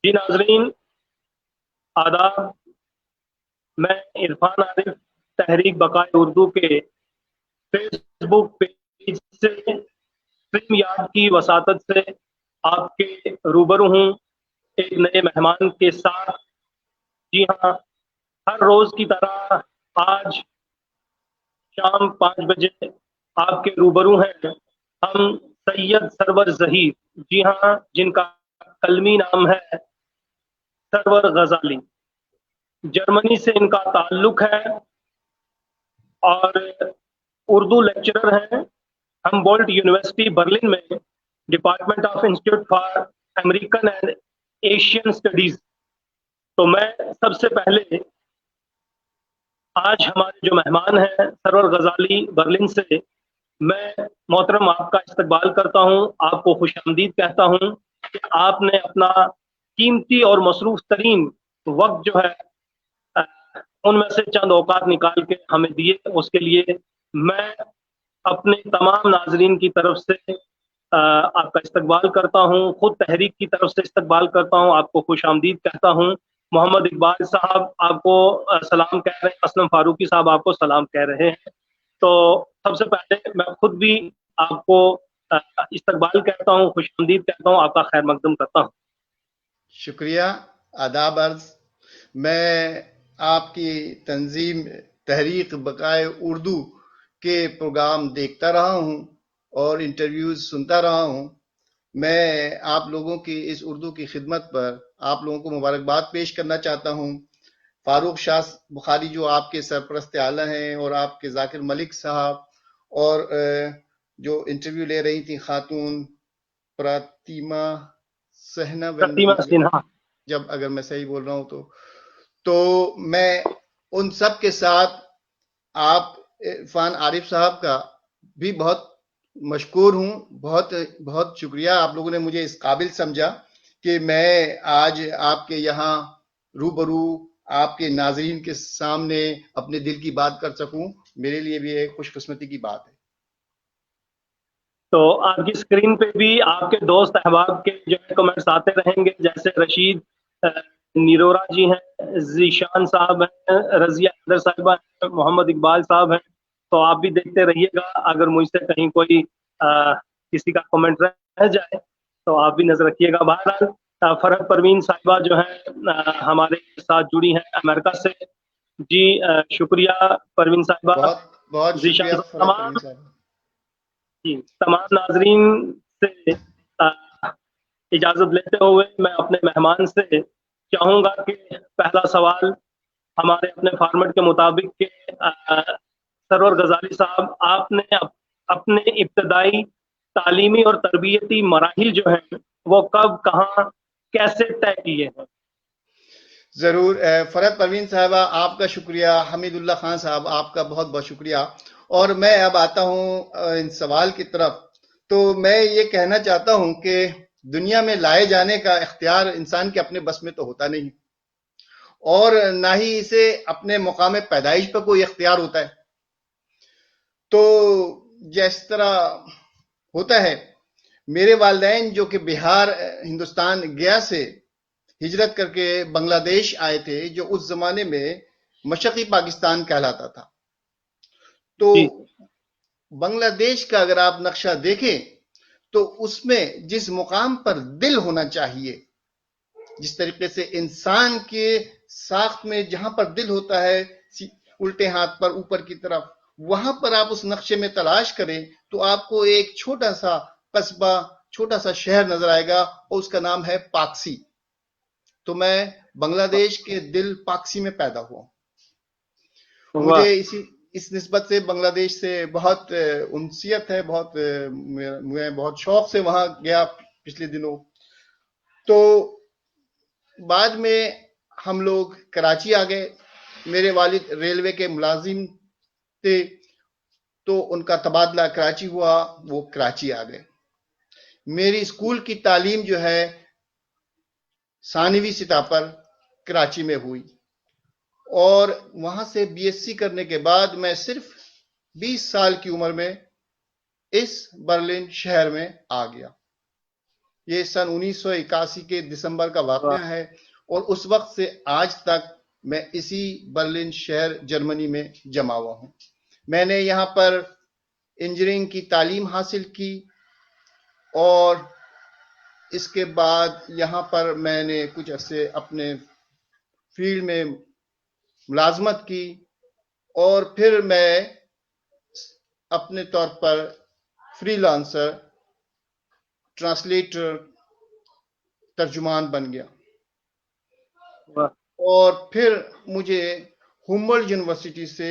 جی ناظرین آداب، میں عرفان عارف تحریک بقائے اردو کے فیس بک پیج سے فلم یاد کی وساطت سے آپ کے روبرو ہوں ایک نئے مہمان کے ساتھ۔ جی ہاں، ہر روز کی طرح آج شام 5 بجے آپ کے روبرو ہیں ہم سید سرور ظہیر، جی ہاں، جن کا قلمی نام ہے سرور غزالی۔ جرمنی سے ان کا تعلق ہے اور اردو لیکچرر ہیں ہم بولٹ یونیورسٹی برلن میں، department of institute for American and Asian studies. تو میں سب سے پہلے آج ہمارے جو مہمان ہیں سرور غزالی برلن سے، میں محترم آپ کا استقبال کرتا ہوں، آپ کو خوش آمدید کہتا ہوں کہ آپ نے اپنا قیمتی اور مصروف ترین وقت جو ہے ان میں سے چند اوقات نکال کے ہمیں دیے، اس کے لیے میں اپنے تمام ناظرین کی طرف سے آپ کا استقبال کرتا ہوں، خود تحریک کی طرف سے استقبال کرتا ہوں، آپ کو خوش آمدید کہتا ہوں۔ محمد اقبال صاحب آپ کو سلام کہہ رہے ہیں، اسلم فاروقی صاحب آپ کو سلام کہہ رہے ہیں۔ تو سب سے پہلے میں خود بھی آپ کو استقبال کہتا ہوں، خوش آمدید کہتا ہوں، آپ کا خیر مقدم کرتا ہوں۔ شکریہ، آداب عرض۔ میں آپ کی تنظیم تحریک بقائے اردو کے پروگرام دیکھتا رہا ہوں اور انٹرویوز سنتا رہا ہوں۔ میں آپ لوگوں کی اس اردو کی خدمت پر آپ لوگوں کو مبارکباد پیش کرنا چاہتا ہوں۔ فاروق شاہ بخاری جو آپ کے سرپرست اعلیٰ ہیں، اور آپ کے ذاکر ملک صاحب، اور جو انٹرویو لے رہی تھی خاتون پراتیما سنہا، جب اگر میں صحیح بول رہا ہوں تو میں ان سب کے ساتھ آپ عرفان عارف صاحب کا بھی بہت مشکور ہوں۔ بہت بہت شکریہ، آپ لوگوں نے مجھے اس قابل سمجھا کہ میں آج آپ کے یہاں روبرو آپ کے ناظرین کے سامنے اپنے دل کی بات کر سکوں۔ میرے لیے بھی ایک خوش قسمتی کی بات ہے۔ تو آپ کی اسکرین پہ بھی آپ کے دوست احباب کے جو ہے کمنٹس آتے رہیں گے، جیسے رشید نیرورا جی ہیں، ذیشان صاحب ہیں، رضیہ حیدر صاحبہ ہیں، محمد اقبال صاحب ہیں۔ تو آپ بھی دیکھتے رہیے گا، اگر مجھ سے کہیں کوئی کسی کا کمنٹ رہ جائے تو آپ بھی نظر رکھیے گا۔ بہرحال فرحت پروین صاحبہ جو ہیں ہمارے ساتھ جڑی ہیں امریکہ سے، جی شکریہ پروین صاحبہ۔ بہت بہت ذیشان شکریہ صاحب، فرحت پروین صاحب۔ جی تمام ناظرین سے اجازت لیتے ہوئے میں اپنے مہمان سے چاہوں گا کہ پہلا سوال ہمارے اپنے فارمیٹ کے مطابق کہ سرور غزالی صاحب، آپ نے اپنے ابتدائی تعلیمی اور تربیتی مراحل جو ہیں وہ کب، کہاں، کیسے طے کیے ہیں؟ ضرور فرحت پروین صاحبہ، آپ کا شکریہ۔ حمید اللہ خان صاحب، آپ کا بہت بہت شکریہ۔ اور میں اب آتا ہوں ان سوال کی طرف۔ تو میں یہ کہنا چاہتا ہوں کہ دنیا میں لائے جانے کا اختیار انسان کے اپنے بس میں تو ہوتا نہیں، اور نہ ہی اسے اپنے مقام پیدائش پر کوئی اختیار ہوتا ہے۔ تو جس طرح ہوتا ہے، میرے والدین جو کہ بہار ہندوستان گیا سے ہجرت کر کے بنگلہ دیش آئے تھے، جو اس زمانے میں مشرقی پاکستان کہلاتا تھا۔ تو جی بنگلہ دیش کا اگر آپ نقشہ دیکھیں تو اس میں جس مقام پر دل ہونا چاہیے، جس طریقے سے انسان کے ساخت میں جہاں پر دل ہوتا ہے الٹے ہاتھ پر اوپر کی طرف، وہاں پر آپ اس نقشے میں تلاش کریں تو آپ کو ایک چھوٹا سا قصبہ، چھوٹا سا شہر نظر آئے گا، اور اس کا نام ہے پاکسی۔ تو میں بنگلہ دیش کے دل پاکسی میں پیدا ہوا۔ واہ، مجھے اس نسبت سے بنگلہ دیش سے بہت انسیت ہے، میں بہت شوق سے وہاں گیا پچھلے دنوں۔ تو بعد میں ہم لوگ کراچی آ گئے۔ میرے والد ریلوے کے ملازم تھے، تو ان کا تبادلہ کراچی ہوا، وہ کراچی آ گئے۔ میری اسکول کی تعلیم جو ہے ثانوی سطح پر کراچی میں ہوئی، اور وہاں سے بی ایس سی کرنے کے بعد میں صرف 20 سال کی عمر میں اس برلن شہر میں آ گیا۔ یہ سن 1981 کے دسمبر کا واقعہ ہے، اور اس وقت سے آج تک میں اسی برلن شہر جرمنی میں جمع ہوا ہوں۔ میں نے یہاں پر انجینئرنگ کی تعلیم حاصل کی، اور اس کے بعد یہاں پر میں نے کچھ عرصے اپنے فیلڈ میں ملازمت کی، اور پھر میں اپنے طور پر فری لانسر، ٹرانسلیٹر، ترجمان بن گیا، اور پھر مجھے ہومبولڈ یونیورسٹی سے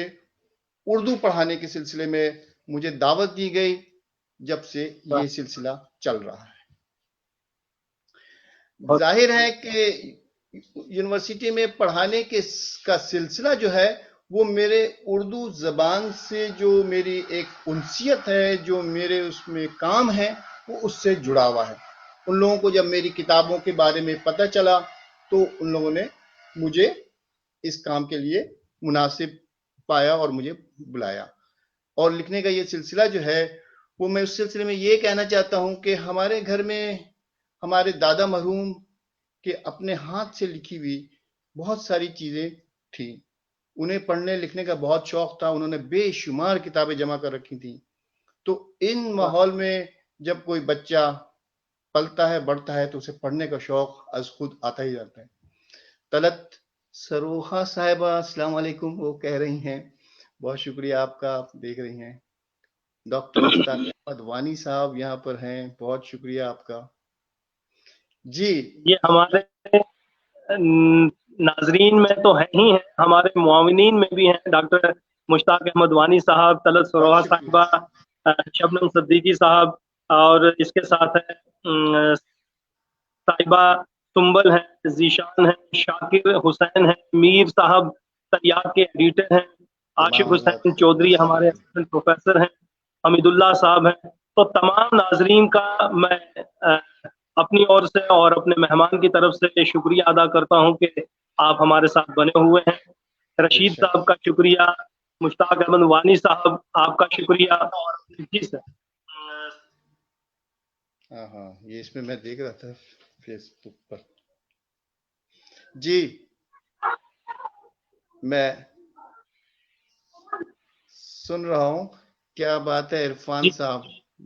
اردو پڑھانے کے سلسلے میں مجھے دعوت دی گئی، جب سے یہ سلسلہ چل رہا ہے۔ ظاہر ہے کہ یونیورسٹی میں پڑھانے کا سلسلہ جو ہے وہ میرے اردو زبان سے جو میری ایک انسیت ہے، جو میرے اس میں کام ہے، وہ اس سے جڑا ہوا ہے۔ ان لوگوں کو جب میری کتابوں کے بارے میں پتہ چلا تو ان لوگوں نے مجھے اس کام کے لیے مناسب پایا اور مجھے بلایا، اور لکھنے کا یہ سلسلہ جو ہے وہ میں اس سلسلے میں یہ کہنا چاہتا ہوں کہ ہمارے گھر میں ہمارے دادا مرحوم کے اپنے ہاتھ سے لکھی ہوئی بہت ساری چیزیں تھیں، انہیں پڑھنے لکھنے کا بہت شوق تھا، انہوں نے بے شمار کتابیں جمع کر رکھی تھیں۔ تو ان ماحول میں جب کوئی بچہ پلتا ہے، بڑھتا ہے، تو اسے پڑھنے کا شوق از خود آتا ہی جاتا ہے۔ طلعت سروخا صاحبہ السلام علیکم، وہ کہہ رہی ہیں بہت شکریہ آپ کا، آپ دیکھ رہی ہیں۔ ڈاکٹر مشتاق احمد وانی صاحب یہاں پر ہیں، بہت شکریہ آپ کا۔ جی، یہ ہمارے ناظرین میں تو ہیں ہی ہیں، ہمارے معاونین میں بھی ہیں، ڈاکٹر مشتاق احمد وانی صاحب، طلعت سروخا صاحبہ، شبنم صدیقی صاحب، اور اس کے ساتھ ہے صاحبہ سنبل ہیں، ذیشان ہیں، شاکر حسین ہیں، میر صاحب طیاب کے ایڈیٹر ہیں، عاشق حسین چودھری ہمارے اسسٹنٹ پروفیسر ہیں، حمید اللہ صاحب ہیں۔ تو تمام ناظرین کا میں اپنی اور سے اور اپنے مہمان کی طرف سے شکریہ ادا کرتا ہوں کہ آپ ہمارے ساتھ بنے ہوئے ہیں۔ رشید صاحب کا شکریہ، مشتاق احمد وانی صاحب آپ کا شکریہ۔ جی سر، ہاں یہ اس میں میں دیکھ رہا تھا فیس بک پر۔ جی، میں سن رہا ہوں، کیا بات ہے عرفان صاحب،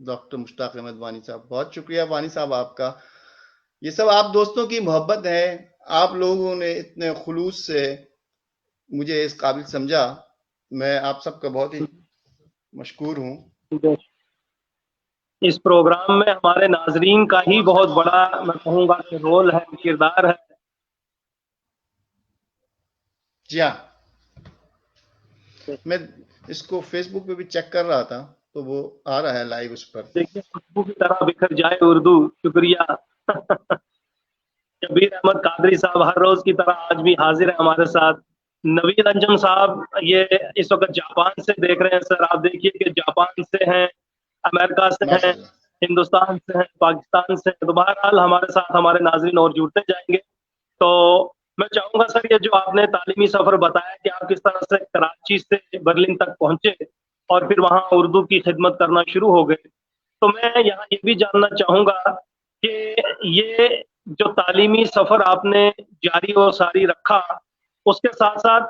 ڈاکٹر مشتاق احمد وانی صاحب، بہت شکریہ وانی صاحب آپ کا۔ یہ سب آپ دوستوں کی محبت ہے، آپ لوگوں نے اتنے خلوص سے مجھے اس قابل سمجھا، میں آپ سب کا بہت ہی مشکور ہوں۔ اس پروگرام میں ہمارے ناظرین کا ہی بہت بڑا میں کہوں گا کہ رول ہے، کردار ہے۔ جی ہاں، میں اس کو فیس بک پہ بھی چیک کر رہا تھا تو وہ آ رہا ہے لائیو اس پر۔ دیکھیے خوشبو کی طرح بکھر جائے اردو، شکریہ۔ شبیر احمد قادری صاحب ہر روز کی طرح آج بھی حاضر ہیں ہمارے ساتھ۔ نوید انجم صاحب یہ اس وقت جاپان سے دیکھ رہے ہیں سر، آپ دیکھیے کہ جاپان سے ہیں، امریکہ سے ہیں، ہندوستان سے ہیں، پاکستان سے ہیں۔ تو بہرحال ہمارے ساتھ ہمارے ناظرین اور جڑتے جائیں گے۔ تو میں چاہوں گا سر، یہ جو آپ نے تعلیمی سفر بتایا کہ آپ کس طرح سے کراچی سے برلن تک پہنچے اور پھر وہاں اردو کی خدمت کرنا شروع ہو گئے، تو میں یہاں یہ بھی جاننا چاہوں گا کہ یہ جو تعلیمی سفر آپ نے جاری اور ساری رکھا، اس کے ساتھ ساتھ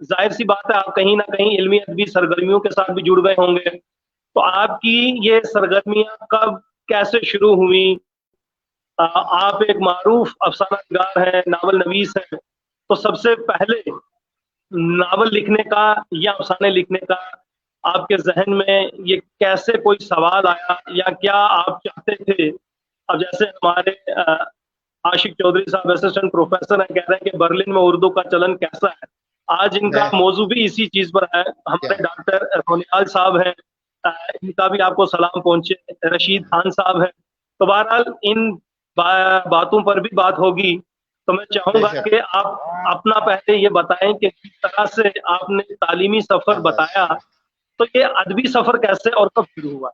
ظاہر سی بات ہے آپ کہیں نہ کہیں علمی ادبی سرگرمیوں کے ساتھ بھی جڑ گئے ہوں گے۔ تو آپ کی یہ سرگرمیاں کب کیسے شروع ہوئیں؟ آپ ایک معروف افسانہ نگار ہیں، ناول نویس ہیں، تو سب سے پہلے ناول لکھنے کا یا افسانے لکھنے کا آپ کے ذہن میں یہ کیسے کوئی سوال آیا، یا کیا آپ چاہتے تھے؟ اب جیسے ہمارے عاشق چودھری صاحب اسسٹنٹ پروفیسر ہیں، کہہ رہے ہیں کہ برلن میں اردو کا چلن کیسا ہے، آج ان کا موضوع بھی اسی چیز پر ہے۔ ہمارے ڈاکٹر رونیال صاحب ہیں، ان کا بھی آپ کو سلام پہنچے، رشید خان صاحب ہیں۔ تو بہرحال ان باتوں پر بھی بات ہوگی، تو میں چاہوں گا کہ آپ اپنا پہلے یہ بتائیں کہ کس طرح سے آپ نے تعلیمی سفر بتایا، تو یہ ادبی سفر کیسے اور کب شروع ہوا؟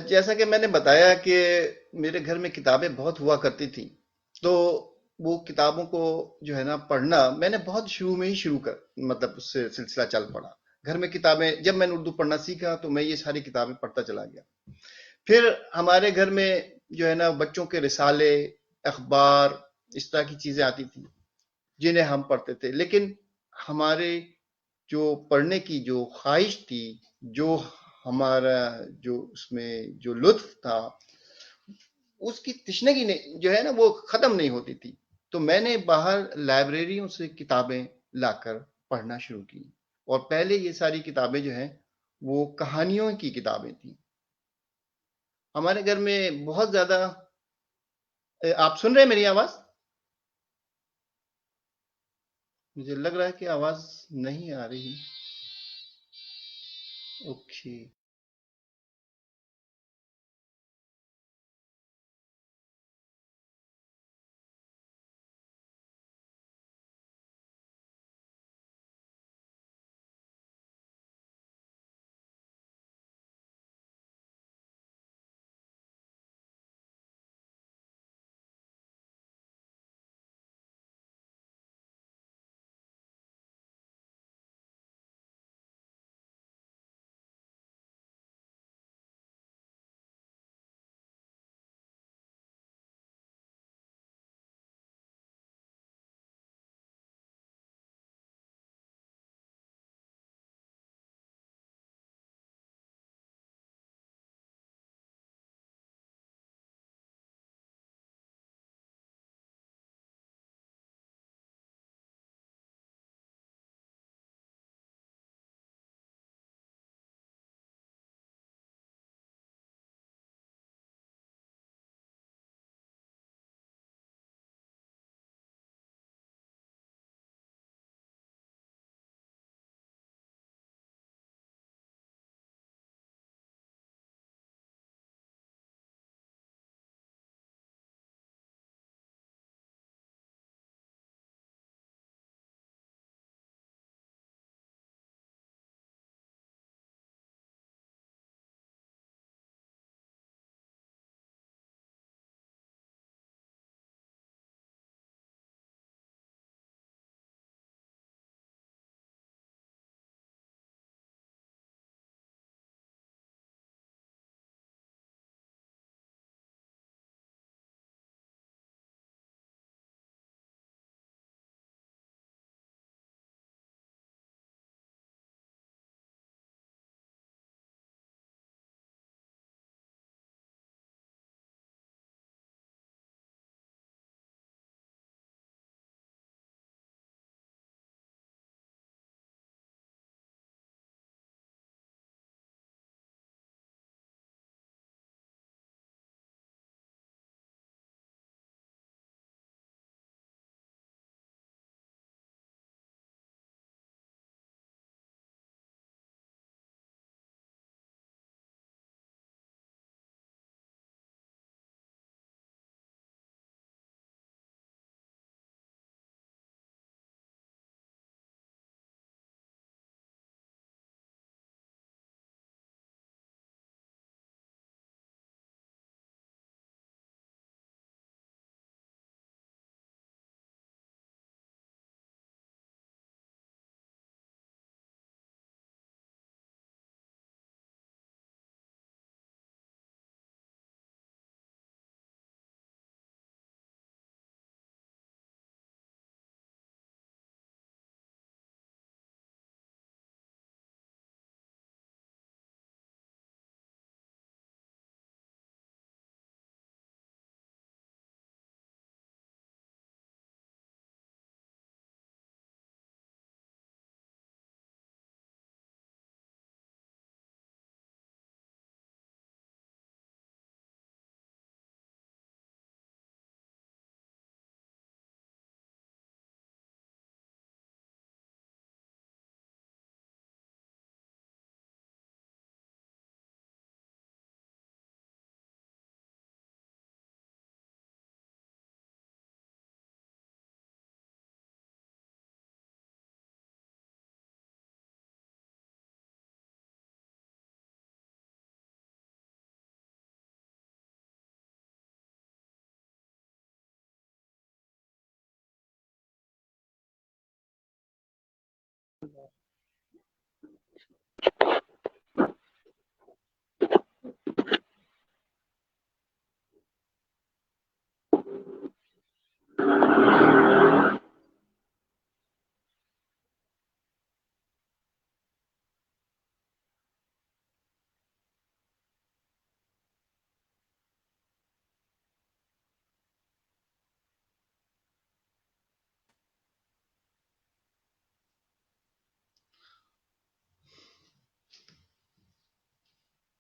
جیسا کہ میں نے بتایا کہ میرے گھر میں کتابیں بہت ہوا کرتی تھیں، تو وہ کتابوں کو جو ہے نا پڑھنا میں نے بہت شروع میں ہی مطلب اس سے سلسلہ چل پڑا۔ گھر میں کتابیں، جب میں نے اردو پڑھنا سیکھا تو میں یہ ساری کتابیں پڑھتا چلا گیا۔ پھر ہمارے گھر میں جو ہے نا بچوں کے رسالے، اخبار، اس طرح کی چیزیں آتی تھیں جنہیں ہم پڑھتے تھے، لیکن ہمارے جو پڑھنے کی جو خواہش تھی، جو ہمارا جو اس میں جو لطف تھا، اس کی تشنگی جو ہے نا وہ ختم نہیں ہوتی تھی. تو میں نے باہر لائبریریوں سے کتابیں لا کر پڑھنا شروع کی، اور پہلے یہ ساری کتابیں جو ہیں وہ کہانیوں کی کتابیں تھیں. ہمارے گھر میں بہت زیادہ آپ سن رہے ہیں میری آواز؟ مجھے لگ رہا ہے کہ آواز نہیں آ رہی. اوکے.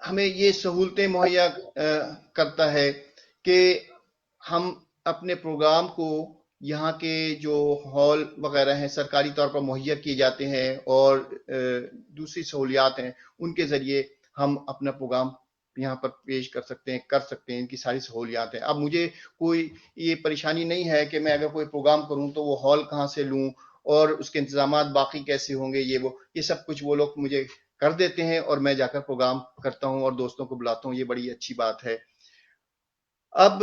ہمیں یہ سہولتیں مہیا کرتا ہے کہ ہم اپنے پروگرام کو یہاں کے جو ہال وغیرہ ہیں سرکاری طور پر مہیا کیے جاتے ہیں اور دوسری سہولیات ہیں ان کے ذریعے ہم اپنا پروگرام یہاں پر پیش کر سکتے ہیں، ان کی ساری سہولیات ہیں۔ اب مجھے کوئی یہ پریشانی نہیں ہے کہ میں اگر کوئی پروگرام کروں تو وہ ہال کہاں سے لوں اور اس کے انتظامات باقی کیسے ہوں گے، یہ سب کچھ وہ لوگ مجھے کر دیتے ہیں اور میں جا کر پروگرام کرتا ہوں اور دوستوں کو بلاتا ہوں، یہ بڑی اچھی بات ہے۔ اب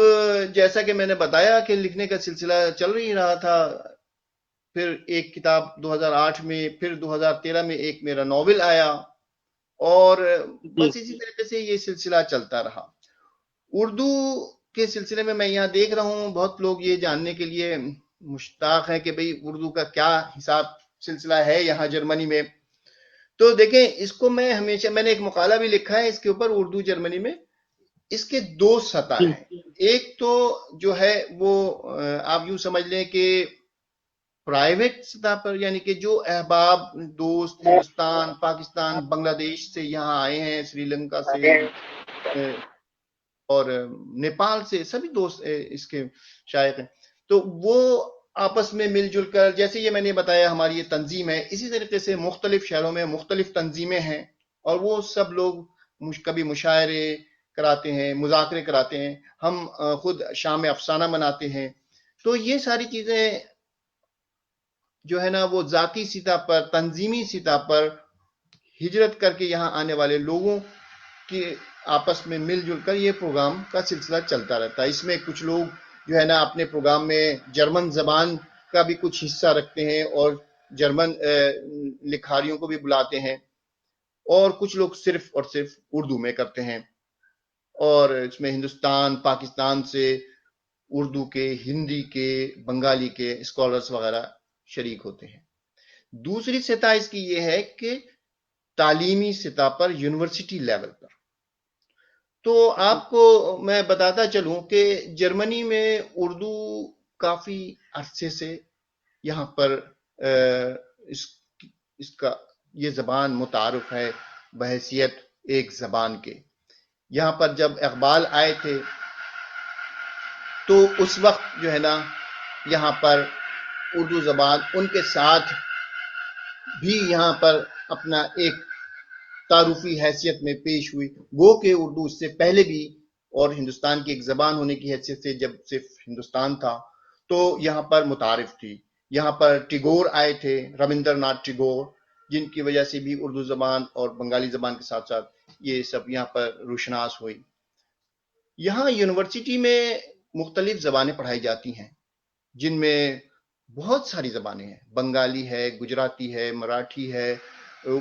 جیسا کہ میں نے بتایا کہ لکھنے کا سلسلہ چل رہی رہا تھا، پھر ایک کتاب 2008 میں، پھر 2013 میں ایک میرا ناول آیا اور بس اسی طریقے سے یہ سلسلہ چلتا رہا۔ اردو کے سلسلے میں یہاں دیکھ رہا ہوں بہت لوگ یہ جاننے کے لیے مشتاق ہیں کہ بھئی اردو کا کیا حساب سلسلہ ہے یہاں جرمنی میں۔ تو دیکھیں اس کو میں نے ایک مقالہ بھی لکھا ہے اس کے اوپر، اردو جرمنی میں اس کے دو سطح ہیں۔ ایک تو جو ہے وہ آپ یوں سمجھ لیں کہ پرائیویٹ سطح پر، یعنی کہ جو احباب دوست ہندوستان، پاکستان، بنگلہ دیش سے یہاں آئے ہیں، سری لنکا سے اور نیپال سے، سبھی دوست اس کے شائق ہیں، تو وہ آپس میں مل جل کر، جیسے یہ میں نے بتایا ہماری یہ تنظیم ہے، اسی طریقے سے مختلف شہروں میں مختلف تنظیمیں ہیں اور وہ سب لوگ کبھی مشاعرے کراتے ہیں، مذاکرے کراتے ہیں، ہم خود شام افسانہ مناتے ہیں۔ تو یہ ساری چیزیں جو ہے نا وہ ذاتی سطح پر، تنظیمی سطح پر ہجرت کر کے یہاں آنے والے لوگوں کی آپس میں مل جل کر یہ پروگرام کا سلسلہ چلتا رہتا ہے۔ اس میں کچھ لوگ جو ہے نا اپنے پروگرام میں جرمن زبان کا بھی کچھ حصہ رکھتے ہیں اور جرمن لکھاریوں کو بھی بلاتے ہیں، اور کچھ لوگ صرف اور صرف اردو میں کرتے ہیں، اور اس میں ہندوستان، پاکستان سے اردو کے، ہندی کے، بنگالی کے اسکالرز وغیرہ شریک ہوتے ہیں۔ دوسری سطح اس کی یہ ہے کہ تعلیمی سطح پر، یونیورسٹی لیول پر۔ تو آپ کو میں بتاتا چلوں کہ جرمنی میں اردو کافی عرصے سے یہاں پر اس کا یہ زبان متعارف ہے بحیثیت ایک زبان کے۔ یہاں پر جب اقبال آئے تھے تو اس وقت جو ہے نا یہاں پر اردو زبان ان کے ساتھ بھی یہاں پر اپنا ایک تعارفی حیثیت میں پیش ہوئی، وہ کہ اردو اس سے پہلے بھی اور ہندوستان کی ایک زبان ہونے کی حیثیت سے جب صرف ہندوستان تھا تو یہاں پر متعارف تھی۔ یہاں پر ٹیگور آئے تھے، رابندر ناتھ ٹیگور، جن کی وجہ سے بھی اردو زبان اور بنگالی زبان کے ساتھ ساتھ یہ سب یہاں پر روشناس ہوئی۔ یہاں یونیورسٹی میں مختلف زبانیں پڑھائی جاتی ہیں جن میں بہت ساری زبانیں ہیں، بنگالی ہے، گجراتی ہے، مراٹھی ہے،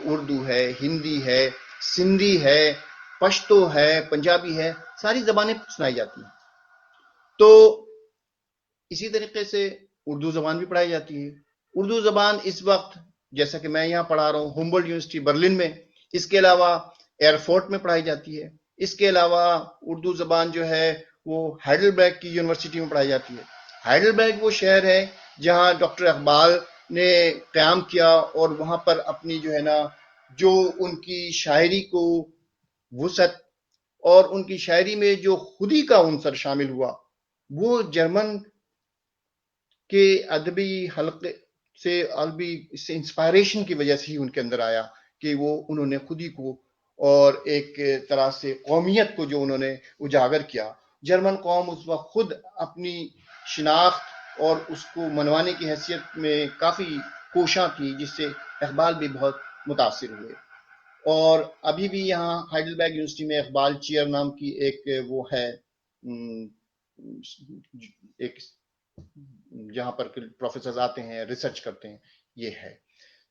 اردو ہے، ہندی ہے، سندھی ہے، پشتو ہے، پنجابی ہے، ساری زبانیں سنائی جاتی ہیں۔ تو اسی طریقے سے اردو زبان بھی پڑھائی جاتی ہے۔ اردو زبان اس وقت جیسا کہ میں یہاں پڑھا رہا ہوں ہومبولڈ یونیورسٹی برلن میں، اس کے علاوہ ایئرفورٹ میں پڑھائی جاتی ہے۔ اس کے علاوہ اردو زبان جو ہے وہ ہائیڈلبرگ کی یونیورسٹی میں پڑھائی جاتی ہے۔ ہائیڈلبرگ وہ شہر ہے جہاں ڈاکٹر اقبال نے قیام کیا اور وہاں پر اپنی جو ہے نا جو ان کی شاعری کو وسعت اور ان کی شاعری میں جو خودی کا عنصر شامل ہوا وہ جرمن کے ادبی حلقے سے انسپائریشن کی وجہ سے ہی ان کے اندر آیا کہ وہ انہوں نے خودی کو اور ایک طرح سے قومیت کو جو انہوں نے اجاگر کیا۔ جرمن قوم اس وقت خود اپنی شناخت اور اس کو منوانے کی حیثیت میں کافی کوشاں تھی، جس سے اقبال بھی بہت متاثر ہوئے۔ اور ابھی بھی یہاں ہائیڈلبرگ یونیورسٹی میں اقبال چیئر نام کی ایک وہ ہے، ایک جہاں پر پروفیسرز آتے ہیں، ریسرچ کرتے ہیں، یہ ہے۔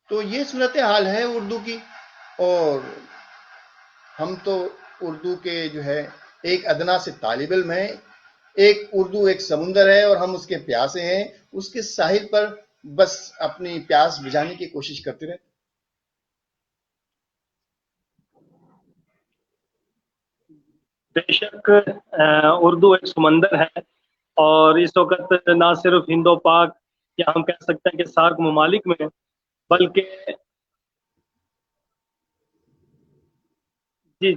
تو یہ صورتحال ہے اردو کی، اور ہم تو اردو کے جو ہے ایک ادنا سے طالب علم ہیں۔ ایک اردو ایک سمندر ہے اور ہم اس کے پیاسے ہیں، اس کے ساحل پر بس اپنی پیاس بجھانے کی کوشش کرتے رہتے۔ بے شک اردو ایک سمندر ہے، اور اس وقت نہ صرف ہند و پاک یا ہم کہہ سکتے ہیں کہ سارک ممالک میں، بلکہ جی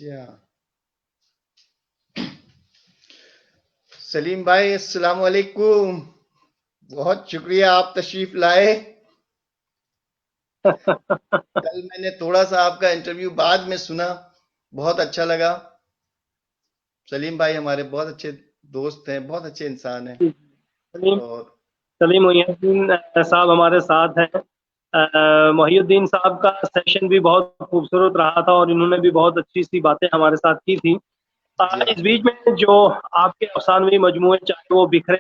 اچھا، سلیم بھائی السلام علیکم، بہت شکریہ آپ تشریف لائے. کل میں نے تھوڑا سا آپ کا انٹرویو بعد میں سنا، بہت اچھا لگا. سلیم بھائی ہمارے بہت اچھے دوست ہیں، بہت اچھے انسان ہیں. سلیم اور سلیم محی الدین صاحب ہمارے ساتھ ہیں. محی الدین صاحب کا سیشن بھی بہت خوبصورت رہا تھا اور انہوں نے بھی بہت اچھی سی باتیں ہمارے ساتھ کی تھی. جی ہاں، اس بیچ میں جو آپ کے افسانوی مجموعے، چاہے وہ بکھرے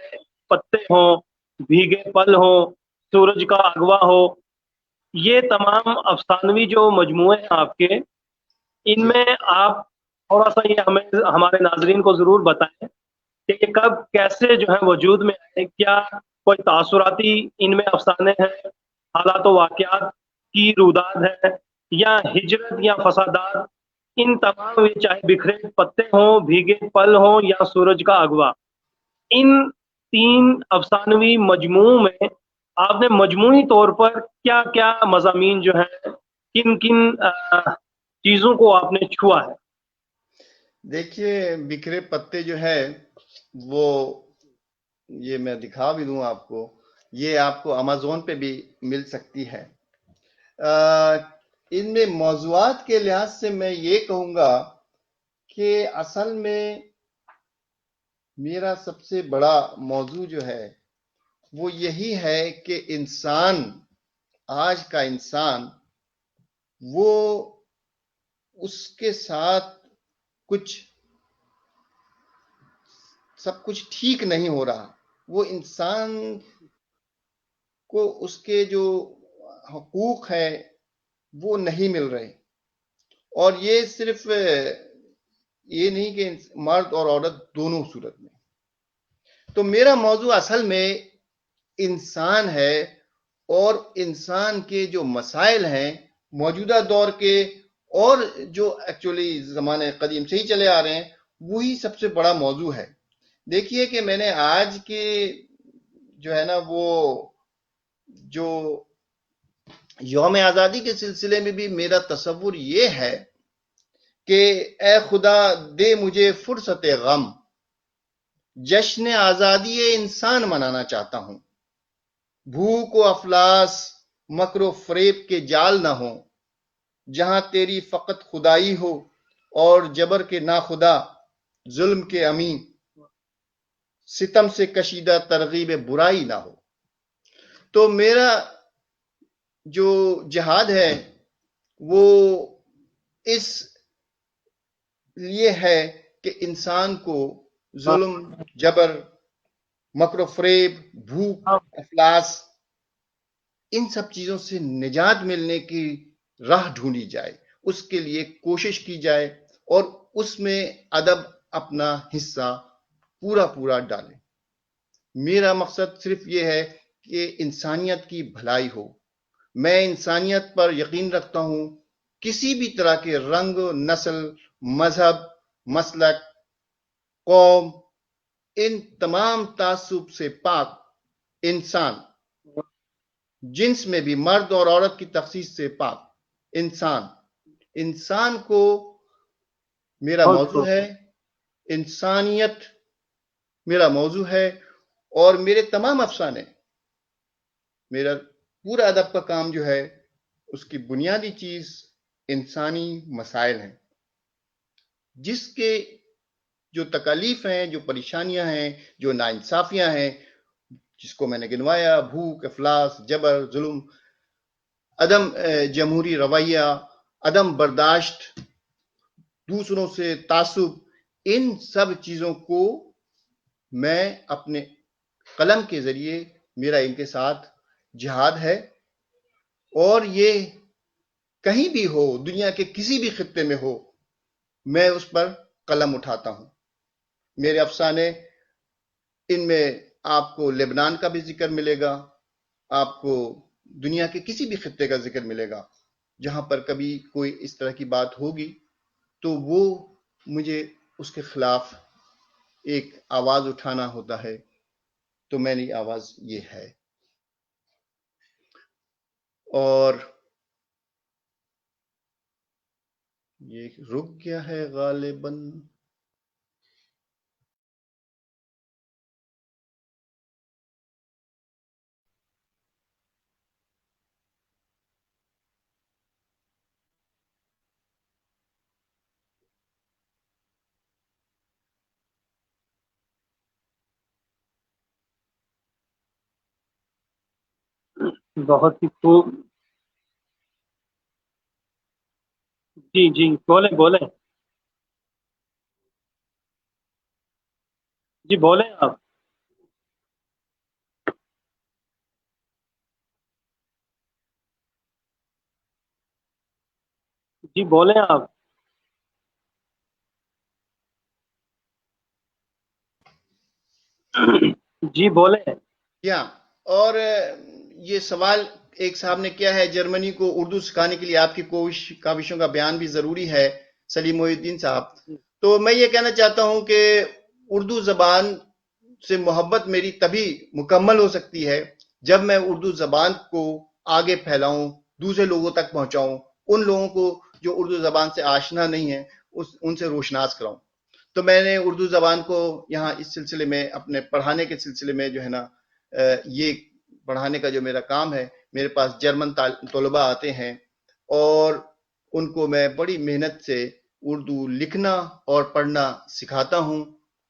پتے ہوں، بھیگے پل ہوں، سورج کا اغوا ہو، یہ تمام افسانوی جو مجموعے ہیں آپ کے، ان جی ہاں. میں آپ تھوڑا سا یہ ہمیں ہمارے ناظرین کو ضرور بتائیں کہ یہ کب کیسے جو ہے وجود میں آئے. کیا کوئی تاثراتی ان میں افسانے ہیں، حالات و واقعات کی روداد ہے، یا ہجرت یا فسادات؟ ان تمام، چاہے بکھرے پتے ہوں، بھیگے پل ہوں، یا سورج کا اغوا، ان تین افسانوی مجموعوں میں آپ نے مجموعی طور پر کیا کیا مضامین جو ہیں، کن کن چیزوں کو آپ نے چھوا ہے؟ دیکھیے بکھرے پتے جو ہے وہ، یہ میں دکھا بھی دوں آپ کو، یہ آپ کو امازون پہ بھی مل سکتی ہے. ان میں موضوعات کے لحاظ سے میں یہ کہوں گا کہ اصل میں میرا سب سے بڑا موضوع جو ہے وہ یہی ہے کہ انسان، آج کا انسان، وہ اس کے ساتھ کچھ سب کچھ ٹھیک نہیں ہو رہا. وہ انسان کو اس کے جو حقوق ہیں وہ نہیں مل رہے. اور یہ صرف یہ نہیں کہ مرد اور عورت دونوں صورت میں. تو میرا موضوع اصل میں انسان ہے، اور انسان کے جو مسائل ہیں موجودہ دور کے، اور جو ایکچولی زمانے قدیم سے ہی چلے آ رہے ہیں، وہی سب سے بڑا موضوع ہے. دیکھیے کہ میں نے آج کے جو ہے نا وہ جو یوم آزادی کے سلسلے میں بھی میرا تصور یہ ہے کہ اے خدا دے مجھے فرصت غم، جشن آزادی انسان منانا چاہتا ہوں. بھوک و افلاس، مکر و فریب کے جال نہ ہوں، جہاں تیری فقط خدائی ہو اور جبر کے ناخدا، ظلم کے امین، ستم سے کشیدہ ترغیب برائی نہ ہو. تو میرا جو جہاد ہے وہ اس لیے ہے کہ انسان کو ظلم، جبر، مکر و فریب، بھوک، افلاس، ان سب چیزوں سے نجات ملنے کی راہ ڈھونڈی جائے، اس کے لیے کوشش کی جائے، اور اس میں ادب اپنا حصہ پورا پورا ڈالے. میرا مقصد صرف یہ ہے کہ انسانیت کی بھلائی ہو. میں انسانیت پر یقین رکھتا ہوں. کسی بھی طرح کے رنگ، نسل، مذہب، مسلک، قوم، ان تمام تعصب سے پاک انسان، جنس میں بھی مرد اور عورت کی تخصیص سے پاک انسان. انسان کو میرا موضوع ہے، انسانیت میرا موضوع ہے، اور میرے تمام افسانے، میرا پورا ادب کا کام جو ہے اس کی بنیادی چیز انسانی مسائل ہیں، جس کے جو تکالیف ہیں، جو پریشانیاں ہیں، جو ناانصافیاں ہیں، جس کو میں نے گنوایا: بھوک، افلاس، جبر، ظلم، عدم جمہوری رویہ، عدم برداشت، دوسروں سے تعصب، ان سب چیزوں کو میں اپنے قلم کے ذریعے، میرا ان کے ساتھ جہاد ہے. اور یہ کہیں بھی ہو، دنیا کے کسی بھی خطے میں ہو، میں اس پر قلم اٹھاتا ہوں. میرے افسانے، ان میں آپ کو لبنان کا بھی ذکر ملے گا، آپ کو دنیا کے کسی بھی خطے کا ذکر ملے گا. جہاں پر کبھی کوئی اس طرح کی بات ہوگی تو وہ مجھے اس کے خلاف ایک آواز اٹھانا ہوتا ہے. تو میری آواز یہ ہے. اور یہ رک گیا ہے غالباً. بہت ہی خوب. جی جی بولیں بولیں. جی بولیں آپ. جی بولیں آپ. جی بولیں. یا اور یہ سوال ایک صاحب نے کیا ہے، جرمنی کو اردو سکھانے کے لیے آپ کی کاوشوں کا بیان بھی ضروری ہے سلیم محی الدین صاحب. تو میں یہ کہنا چاہتا ہوں کہ اردو زبان سے محبت میری تبھی مکمل ہو سکتی ہے جب میں اردو زبان کو آگے پھیلاؤں، دوسرے لوگوں تک پہنچاؤں، ان لوگوں کو جو اردو زبان سے آشنا نہیں ہیں ان سے روشناس کراؤں. تو میں نے اردو زبان کو یہاں اس سلسلے میں اپنے پڑھانے کے سلسلے میں جو ہے نا، یہ پڑھانے کا جو میرا کام ہے، میرے پاس جرمن طلباء آتے ہیں اور ان کو میں بڑی محنت سے اردو لکھنا اور پڑھنا سکھاتا ہوں،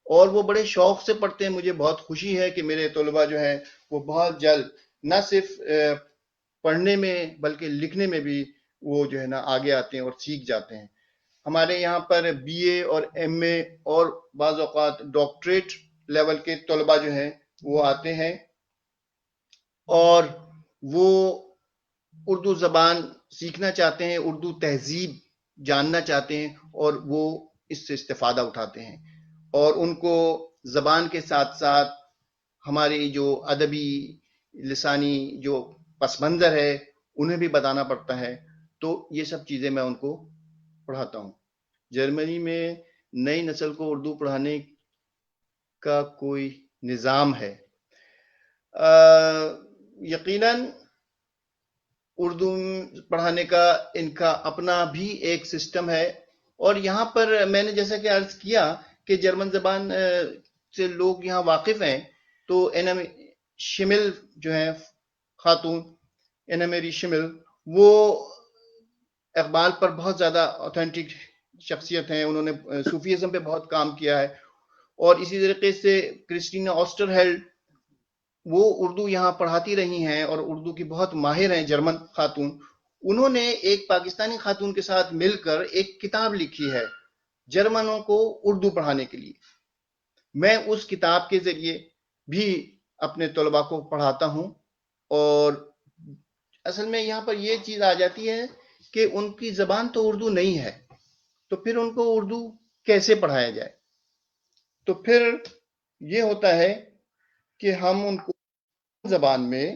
اور وہ بڑے شوق سے پڑھتے ہیں. مجھے بہت خوشی ہے کہ میرے طلباء جو ہیں وہ بہت جلد نہ صرف پڑھنے میں بلکہ لکھنے میں بھی وہ جو ہے نا آگے آتے ہیں اور سیکھ جاتے ہیں. ہمارے یہاں پر بی اے اور ایم اے اور بعض اوقات ڈاکٹریٹ لیول کے طلباء جو ہیں وہ آتے ہیں اور وہ اردو زبان سیکھنا چاہتے ہیں، اردو تہذیب جاننا چاہتے ہیں، اور وہ اس سے استفادہ اٹھاتے ہیں، اور ان کو زبان کے ساتھ ساتھ ہماری جو ادبی لسانی جو پس منظر ہے انہیں بھی بتانا پڑتا ہے. تو یہ سب چیزیں میں ان کو پڑھاتا ہوں. جرمنی میں نئی نسل کو اردو پڑھانے کا کوئی نظام ہے؟ یقیناً اردو پڑھانے کا ان کا اپنا بھی ایک سسٹم ہے، اور یہاں پر میں نے جیسا کہ عرض کیا کہ جرمن زبان سے لوگ یہاں واقف ہیں. تو اینم شمل جو ہیں خاتون، اینمیری شمل، وہ اقبال پر بہت زیادہ اوتھینٹک شخصیت ہیں. انہوں نے صوفیزم پہ بہت کام کیا ہے، اور اسی طریقے سے کرسٹینا آسٹر ہیلڈ، وہ اردو یہاں پڑھاتی رہی ہیں اور اردو کی بہت ماہر ہیں جرمن خاتون. انہوں نے ایک پاکستانی خاتون کے ساتھ مل کر ایک کتاب لکھی ہے جرمنوں کو اردو پڑھانے کے لیے. میں اس کتاب کے ذریعے بھی اپنے طلباء کو پڑھاتا ہوں، اور اصل میں یہاں پر یہ چیز آ جاتی ہے کہ ان کی زبان تو اردو نہیں ہے، تو پھر ان کو اردو کیسے پڑھایا جائے؟ تو پھر یہ ہوتا ہے کہ ہم ان کو زبان میں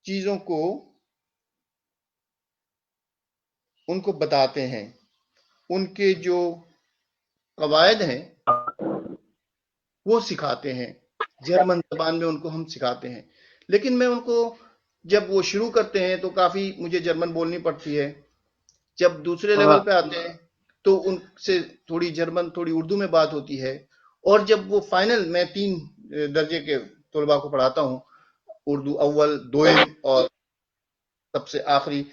چیزوں کو ان کو بتاتے ہیں، ان کے جو قواعد ہیں وہ سکھاتے ہیں. جرمن زبان میں ان کو ہم سکھاتے ہیں، لیکن میں ان کو جب وہ شروع کرتے ہیں تو کافی مجھے جرمن بولنی پڑتی ہے. جب دوسرے لیول پہ آتے ہیں تو ان سے تھوڑی جرمن تھوڑی اردو میں بات ہوتی ہے، اور جب وہ فائنل، میں 3 درجے کے طلباء کو پڑھاتا ہوں، اردو اول، دوئم اور سب سے آخری.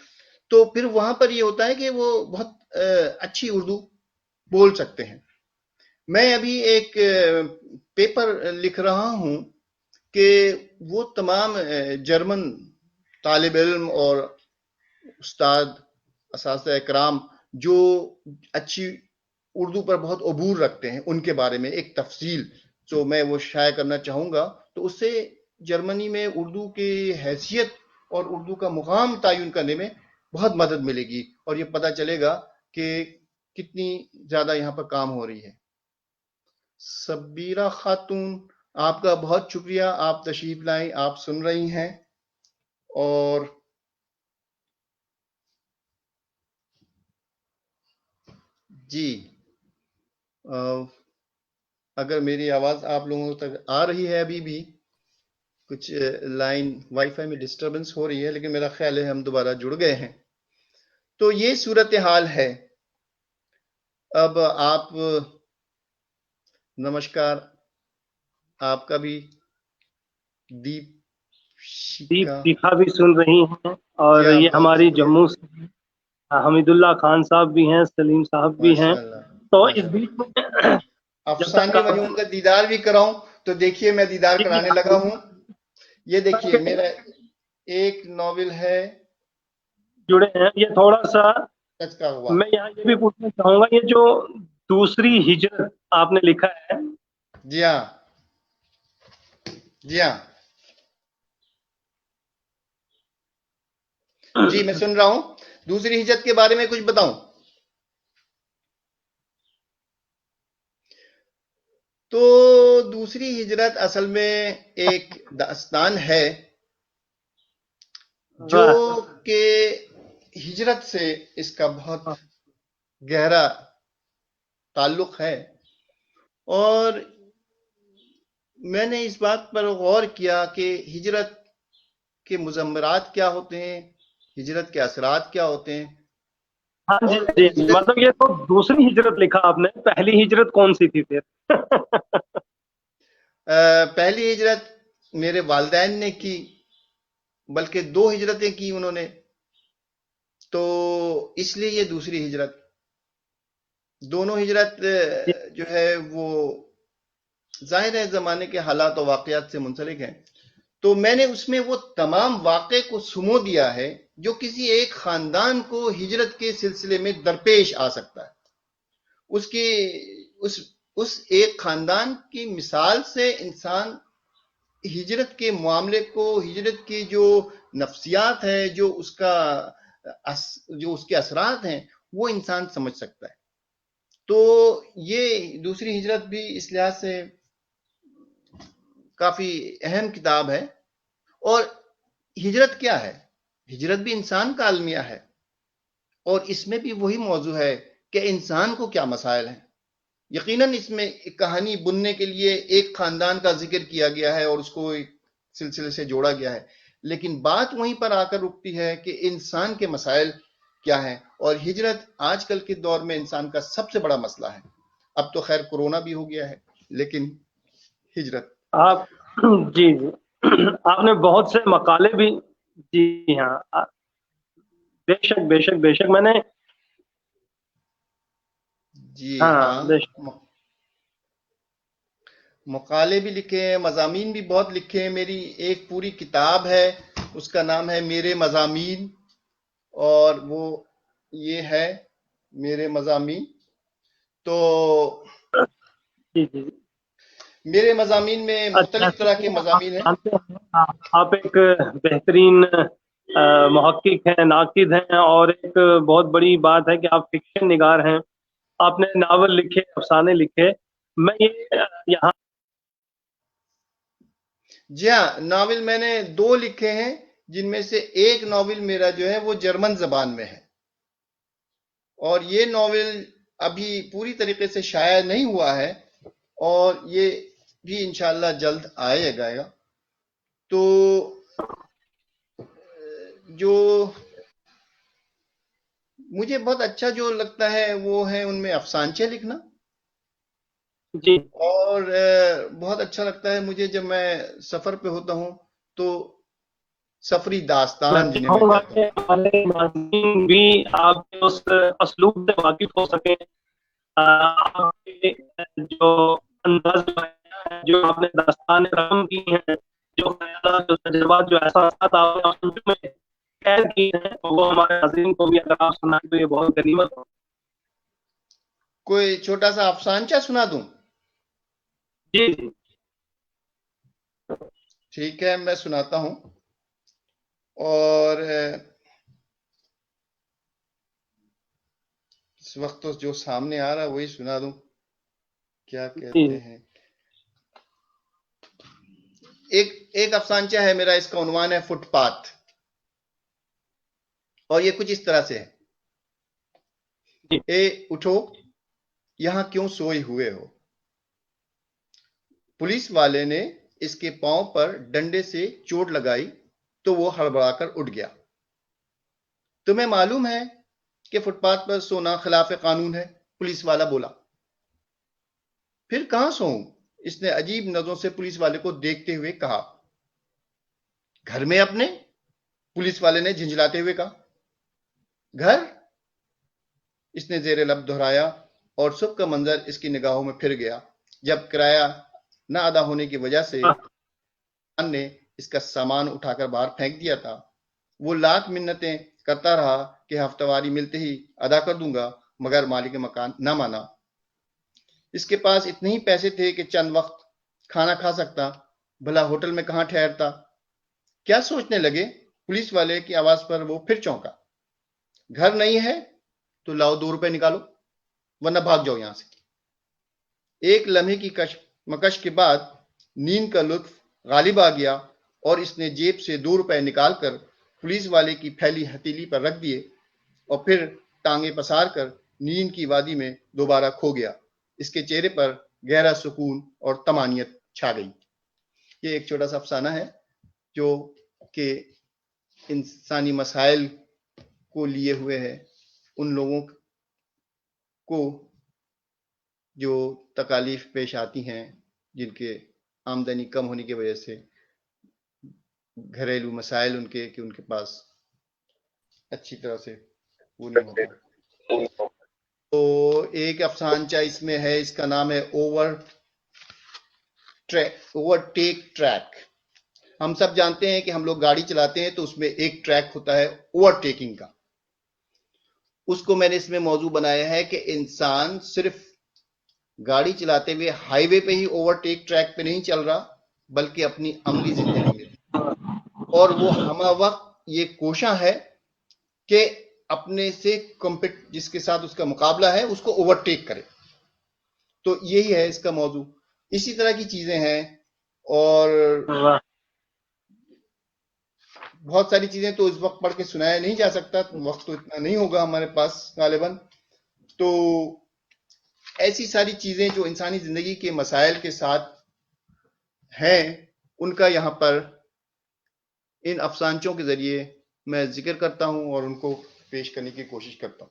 تو پھر وہاں پر یہ ہوتا ہے کہ وہ بہت اچھی اردو بول سکتے ہیں. میں ابھی ایک پیپر لکھ رہا ہوں کہ وہ تمام جرمن طالب علم اور استاد اساتذہ اکرام جو اچھی اردو پر بہت عبور رکھتے ہیں، ان کے بارے میں ایک تفصیل جو میں وہ شائع کرنا چاہوں گا. تو اس سے جرمنی میں اردو کی حیثیت اور اردو کا مقام تعین کرنے میں بہت مدد ملے گی، اور یہ پتہ چلے گا کہ کتنی زیادہ یہاں پر کام ہو رہی ہے. سبیرہ خاتون، آپ کا بہت شکریہ، آپ تشریف لائیں، آپ سن رہی ہیں. اور جی، اگر میری آواز آپ لوگوں تک آ رہی ہے، ابھی بھی کچھ لائن وائی فائی میں ڈسٹربنس ہو رہی ہے، لیکن میرا خیال ہے ہم دوبارہ جڑ گئے ہیں. تو یہ صورتحال ہے. اب آپ نمسکار، آپ کا بھی دیپ دیپ شکا. شیکھا بھی سن رہی ہیں، اور جی ہاں، یہ بہت ہماری شکریہ. جموں سے حمید اللہ خان صاحب بھی ہیں، سلیم صاحب بھی ہیں. ماشاء اللہ، تو اس ماشاء اللہ. بیچ میں جب تک افسانے آپ ان کا دیدار بھی کراؤں تو دیکھیے میں دیدار جی کرانے لگا ہوں. یہ دیکھیے میرا ایک ناول ہے جڑے ہیں، یہ تھوڑا سا سچ کا ہوا. میں یہاں یہ بھی پوچھنا چاہوں گا، یہ جو دوسری ہجرت آپ نے لکھا ہے، جی ہاں، جی ہاں، جی میں سن رہا ہوں. دوسری ہجرت کے بارے میں کچھ بتاؤں تو دوسری ہجرت اصل میں ایک داستان ہے جو کہ ہجرت سے اس کا بہت گہرا تعلق ہے. اور میں نے اس بات پر غور کیا کہ ہجرت کے مضمرات کیا ہوتے ہیں، ہجرت کے اثرات کیا ہوتے ہیں. ہاں جی اور جی، ہجرت مطلب یہ تو دوسری ہجرت لکھا آپ نے، پہلی ہجرت کون سی تھی پھر؟ پہلی ہجرت میرے والدین نے کی، بلکہ 2 ہجرتیں کی انہوں نے، تو اس لیے یہ دوسری ہجرت. دونوں ہجرت جو ہے وہ ظاہر ہے زمانے کے حالات و واقعات سے منسلک ہیں. تو میں نے اس میں وہ تمام واقعے کو سمو دیا ہے جو کسی ایک خاندان کو ہجرت کے سلسلے میں درپیش آ سکتا ہے. اس کی اس ایک خاندان کی مثال سے انسان ہجرت کے معاملے کو، ہجرت کی جو نفسیات ہے، جو اس کے اثرات ہیں، وہ انسان سمجھ سکتا ہے. تو یہ دوسری ہجرت بھی اس لحاظ سے کافی اہم کتاب ہے. اور ہجرت کیا ہے؟ ہجرت بھی انسان کا المیہ ہے، اور اس میں بھی وہی موضوع ہے کہ انسان کو کیا مسائل ہیں. یقیناً اس میں ایک کہانی بننے کے لیے ایک خاندان کا ذکر کیا گیا ہے اور اس کو ایک سلسلے سے جوڑا گیا ہے، لیکن بات وہیں پر آ کر رکتی ہے کہ انسان کے مسائل کیا ہیں. اور ہجرت آج کل کے دور میں انسان کا سب سے بڑا مسئلہ ہے. اب تو خیر کورونا بھی ہو گیا ہے، لیکن ہجرت. آپ جی جی، آپ نے بہت سے مقالے بھی، جی ہاں، بے شک بے شک بے شک، میں نے، جی ہاں ہاں، بے شک. مقالے بھی لکھے ہیں، مضامین بھی بہت لکھے ہیں. میری ایک پوری کتاب ہے، اس کا نام ہے میرے مضامین، اور وہ یہ ہے میرے مضامین. تو جی جی، میرے مضامین میں اچھا، مختلف طرح کے مضامین ہیں. جانتے ہیں آپ ایک بہترین محقق ہیں، ناقد ہیں، اور ایک بہت بڑی بات ہے کہ آپ فکشن نگار ہیں. آپ نے ناول لکھے، افسانے لکھے. میں یہ یہاں، جی ہاں، ناول میں نے 2 لکھے ہیں، جن میں سے ایک ناول میرا جو ہے وہ جرمن زبان میں ہے، اور یہ ناول ابھی پوری طریقے سے شائع نہیں ہوا ہے، اور یہ بھی انشاءاللہ جلد آئے گا. تو جو مجھے بہت اچھا جو لگتا ہے وہ ہے ان میں افسانچے لکھنا. جی اور بہت اچھا لگتا ہے مجھے جب میں سفر پہ ہوتا ہوں تو سفری میں داستان جنہیں میں چاہوں گا کہتا ہوں. کہ ہمارے ناظرین بھی آپ کے اس اسلوب سے واقف ہو سکیں. آپ کے جو انداز بیان ہے، جو آپ نے داستان رقم کی ہیں، جو خیالات، جو تجربات، جو احساسات آپ نے ان میں قید کی ہیں، وہ ہمارے ناظرین کو بھی اگر آپ سنائیں تو یہ بہت غنیمت ہو. کوئی چھوٹا سا افسانچہ سنا دوں؟ جی جی ٹھیک ہے، میں سناتا ہوں. اور اس وقت تو جو سامنے آ رہا ہے وہی سنا دوں. کیا جی کہتے ہیں، ایک افسانچہ ہے میرا، اس کا عنوان ہے فٹ پاتھ، اور یہ کچھ اس طرح سے ہے. جی اے اٹھو، یہاں کیوں سوئے ہوئے ہو. پولیس والے نے اس کے پاؤں پر ڈنڈے سے چوٹ لگائی تو وہ ہڑبڑا کر اٹھ گیا. تمہیں معلوم ہے کہ فٹ پاتھ پر سونا خلاف قانون ہے، پولیس والا بولا۔ پھر کہاں سوؤں؟ اس نے عجیب نظروں سے پولیس والے کو دیکھتے ہوئے کہا۔ گھر میں اپنے؟ پولیس والے نے جھنجھلاتے ہوئے کہا۔ گھر؟ اس نے زیر لب دہرایا اور صبح کا منظر اس کی نگاہوں میں پھر گیا جب کرایہ نہ ادا ہونے کی وجہ سے نے اس کا سامان اٹھا کر باہر پھینک دیا تھا۔ وہ لاکھ منتیں کرتا رہا کہ ہفتہ واری ملتے ہی ادا کر دوں گا، مگر مالک مکان نہ مانا۔ اس کے پاس اتنے ہی پیسے تھے کہ چند وقت کھانا کھا سکتا، بھلا ہوٹل میں کہاں ٹھہرتا؟ کیا سوچنے لگے؟ پولیس والے کی آواز پر وہ پھر چونکا۔ گھر نہیں ہے تو لاؤ 2 روپے نکالو، ورنہ بھاگ جاؤ یہاں سے۔ ایک لمحے کی کشمکش کے بعد نیند کا لطف غالب آ گیا اور اس نے جیب سے 2 روپے نکال کر پولیس والے کی پھیلی ہتھیلی پر رکھ دیے اور پھر ٹانگیں پسار کر نیند کی وادی میں دوبارہ کھو گیا۔ اس کے چہرے پر گہرا سکون اور طمانینت چھا گئی۔ یہ ایک چھوٹا سا افسانہ ہے جو کہ انسانی مسائل کو لیے ہوئے ہے، ان لوگوں کو جو تکالیف پیش آتی ہیں، جن کے آمدنی کم ہونے کی وجہ سے گھریلو مسائل ان کے کہ ان کے پاس اچھی طرح سے وہ نہیں ہوتا۔ تو ایک افسانچہ اس میں ہے، اس کا نام ہے اوور ٹیک ٹریک۔ ہم سب جانتے ہیں کہ ہم لوگ گاڑی چلاتے ہیں تو اس میں ایک ٹریک ہوتا ہے اوور ٹیکنگ کا۔ اس کو میں نے اس میں موضوع بنایا ہے کہ انسان صرف گاڑی چلاتے ہوئے ہائی وے پہ ہی اوور ٹیک ٹریک پہ نہیں چل رہا، بلکہ اپنی عملی زندگی میں، اور وہ ہمہ وقت یہ کوشاں ہے کہ اپنے سے جس کے ساتھ اس کا مقابلہ ہے اس کو اوور ٹیک کرے۔ تو یہی ہے اس کا موضوع۔ اسی طرح کی چیزیں ہیں اور بہت ساری چیزیں تو اس وقت پڑھ کے سنایا نہیں جا سکتا، وقت تو اتنا نہیں ہوگا ہمارے پاس غالباً۔ تو ایسی ساری چیزیں جو انسانی زندگی کے مسائل کے ساتھ ہیں، ان کا یہاں پر ان افسانچوں کے ذریعے میں ذکر کرتا ہوں اور ان کو پیش کرنے کی کوشش کرتا ہوں۔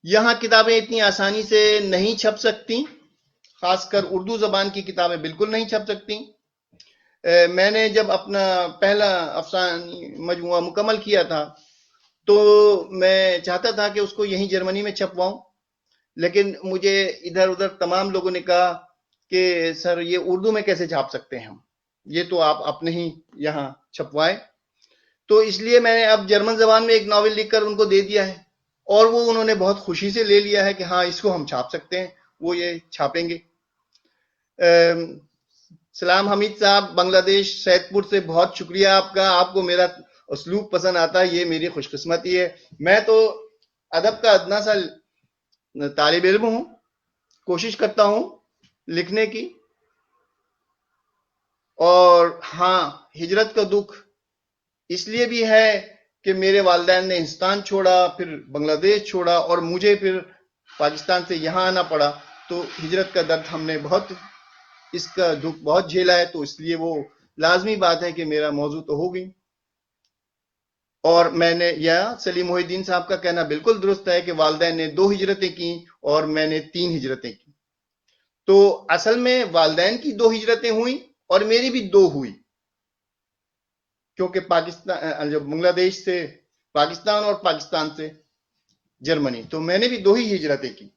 یہاں کتابیں اتنی آسانی سے نہیں چھپ سکتی، خاص کر اردو زبان کی کتابیں بالکل نہیں چھپ سکتی۔ میں نے جب اپنا پہلا افسانوی مجموعہ مکمل کیا تھا تو میں چاہتا تھا کہ اس کو یہیں جرمنی میں چھپواؤں، لیکن مجھے ادھر ادھر تمام لوگوں نے کہا کہ سر یہ اردو میں کیسے چھاپ سکتے ہیں ہم، یہ تو آپ اپنے ہی یہاں چھپوائیں۔ تو اس لیے میں نے اب جرمن زبان میں ایک ناول لکھ کر ان کو دے دیا ہے، اور وہ انہوں نے بہت خوشی سے لے لیا ہے کہ ہاں اس کو ہم چھاپ سکتے ہیں، وہ یہ چھاپیں گے۔ سلام حمید صاحب بنگلہ دیش سید پور سے، بہت شکریہ آپ کا، آپ کو میرا اسلوب پسند آتا ہے، یہ میری خوش قسمتی ہے۔ میں تو ادب کا ادنا سا طالب علم ہوں، کوشش کرتا ہوں لکھنے کی، اور ہاں ہجرت کا دکھ اس لیے بھی ہے کہ میرے والدین نے ہندوستان چھوڑا، پھر بنگلہ دیش چھوڑا، اور مجھے پھر پاکستان سے یہاں آنا پڑا، تو ہجرت کا درد ہم نے بہت، اس کا دکھ بہت جھیلا ہے، تو اس لیے وہ لازمی بات ہے کہ میرا موضوع تو ہو گئی۔ اور میں نے سلیم محی الدین صاحب کا کہنا بالکل درست ہے کہ والدین نے 2 ہجرتیں کی اور میں نے 3 ہجرتیں کی۔ تو اصل میں والدین کی 2 ہجرتیں ہوئیں اور میری بھی 2 ہوئی، کیونکہ پاکستان جو بنگلہ دیش سے پاکستان اور پاکستان سے جرمنی، تو میں نے بھی 2 ہی ہجرتیں کی۔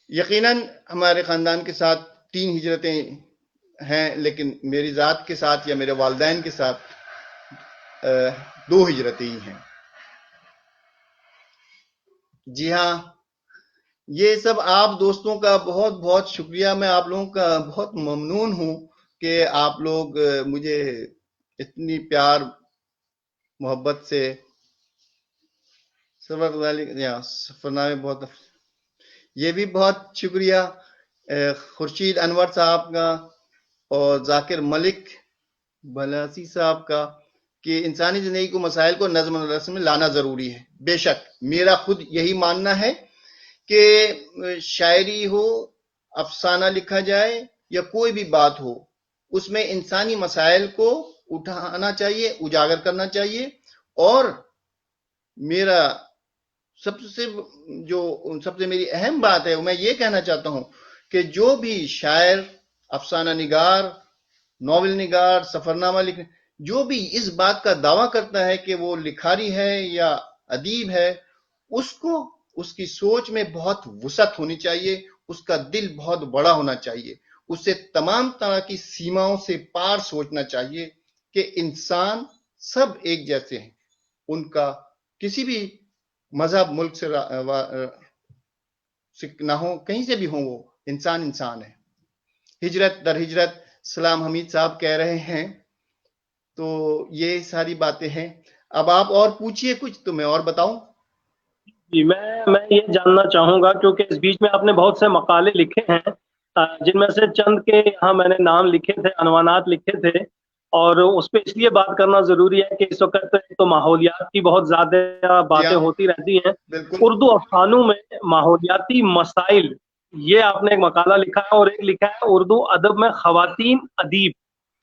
یقیناً ہمارے خاندان کے ساتھ 3 ہجرتیں ہیں، لیکن میری ذات کے ساتھ یا میرے والدین کے ساتھ 2 ہجرتیں ہی ہیں۔ جی ہاں، یہ سب آپ دوستوں کا بہت بہت شکریہ، میں آپ لوگوں کا بہت ممنون ہوں کہ آپ لوگ مجھے اتنی پیار محبت سے سفرنامے بہت، یہ بھی بہت شکریہ خورشید انور صاحب کا اور ذاکر ملک بلاسی صاحب کا کہ انسانی زندگی کو مسائل کو نظم و نسق میں لانا ضروری ہے۔ بے شک میرا خود یہی ماننا ہے کہ شاعری ہو، افسانہ لکھا جائے یا کوئی بھی بات ہو، اس میں انسانی مسائل کو اٹھانا چاہیے, اجاگر کرنا چاہیے. اور میرا سب سے میری اہم بات ہے, میں یہ کہنا چاہتا ہوں کہ جو بھی شاعر, افسانہ نگار, ناول نگار, سفرنامہ لکھنے, جو بھی اس بات کا دعویٰ کرتا ہے کہ وہ لکھاری ہے یا ادیب ہے, اس کی سوچ میں بہت وسعت ہونی چاہیے, اس کا دل بہت بڑا ہونا چاہیے, اسے تمام طرح کی سیماؤں سے پار سوچنا چاہیے کہ انسان سب ایک جیسے ہیں, ان کا کسی بھی مذہب ملک سے نہ ہو, کہیں سے بھی ہوں, وہ انسان ہے. ہجرت در ہجرت سلام حمید صاحب کہہ رہے ہیں. تو یہ ساری باتیں ہیں. اب آپ اور پوچھئے کچھ تو میں اور بتاؤں. جی میں یہ جاننا چاہوں گا کیونکہ اس بیچ میں آپ نے بہت سے مقالے لکھے ہیں, جن میں سے چند کے یہاں میں نے نام لکھے تھے, عنوانات لکھے تھے, اور اس پہ اس لیے بات کرنا ضروری ہے کہ اس وقت تو ماحولیات کی بہت زیادہ جی باتیں ہاں, ہوتی رہتی ہیں. بالکل. اردو افسانوں میں ماحولیاتی مسائل, یہ آپ نے ایک مقالہ لکھا ہے, اور ایک لکھا ہے اردو ادب میں خواتین ادیب.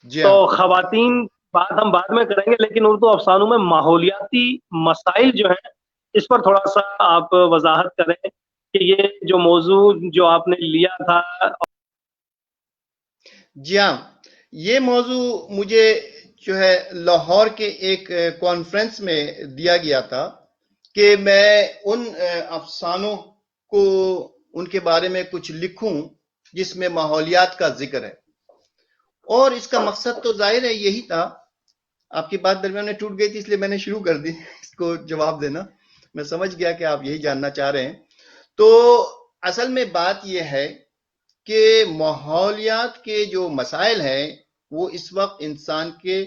جی تو ہاں, خواتین بات ہم بعد میں کریں گے, لیکن اردو افسانوں میں ماحولیاتی مسائل جو ہیں, اس پر تھوڑا سا آپ وضاحت کریں کہ یہ جو موضوع جو آپ نے لیا تھا. جی ہاں, یہ موضوع مجھے جو ہے لاہور کے ایک کانفرنس میں دیا گیا تھا کہ میں ان افسانوں کو, ان کے بارے میں کچھ لکھوں جس میں ماحولیات کا ذکر ہے. اور اس کا مقصد تو ظاہر ہے یہی تھا. آپ کی بات درمیان میں ٹوٹ گئی تھی, اس لیے میں نے شروع کر دی اس کو جواب دینا. میں سمجھ گیا کہ آپ یہی جاننا چاہ رہے ہیں. تو اصل میں بات یہ ہے کہ ماحولیات کے جو مسائل ہیں وہ اس وقت انسان کے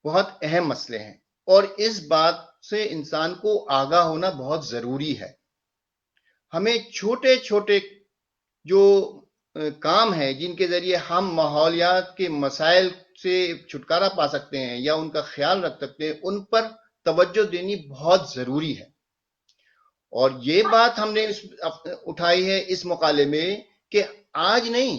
بہت اہم مسئلے ہیں, اور اس بات سے انسان کو آگاہ ہونا بہت ضروری ہے. ہمیں چھوٹے چھوٹے جو کام ہیں جن کے ذریعے ہم ماحولیات کے مسائل سے چھٹکارا پا سکتے ہیں یا ان کا خیال رکھ سکتے ہیں, ان پر توجہ دینی بہت ضروری ہے. اور یہ بات ہم نے اٹھائی ہے اس مقالے میں کہ آج نہیں,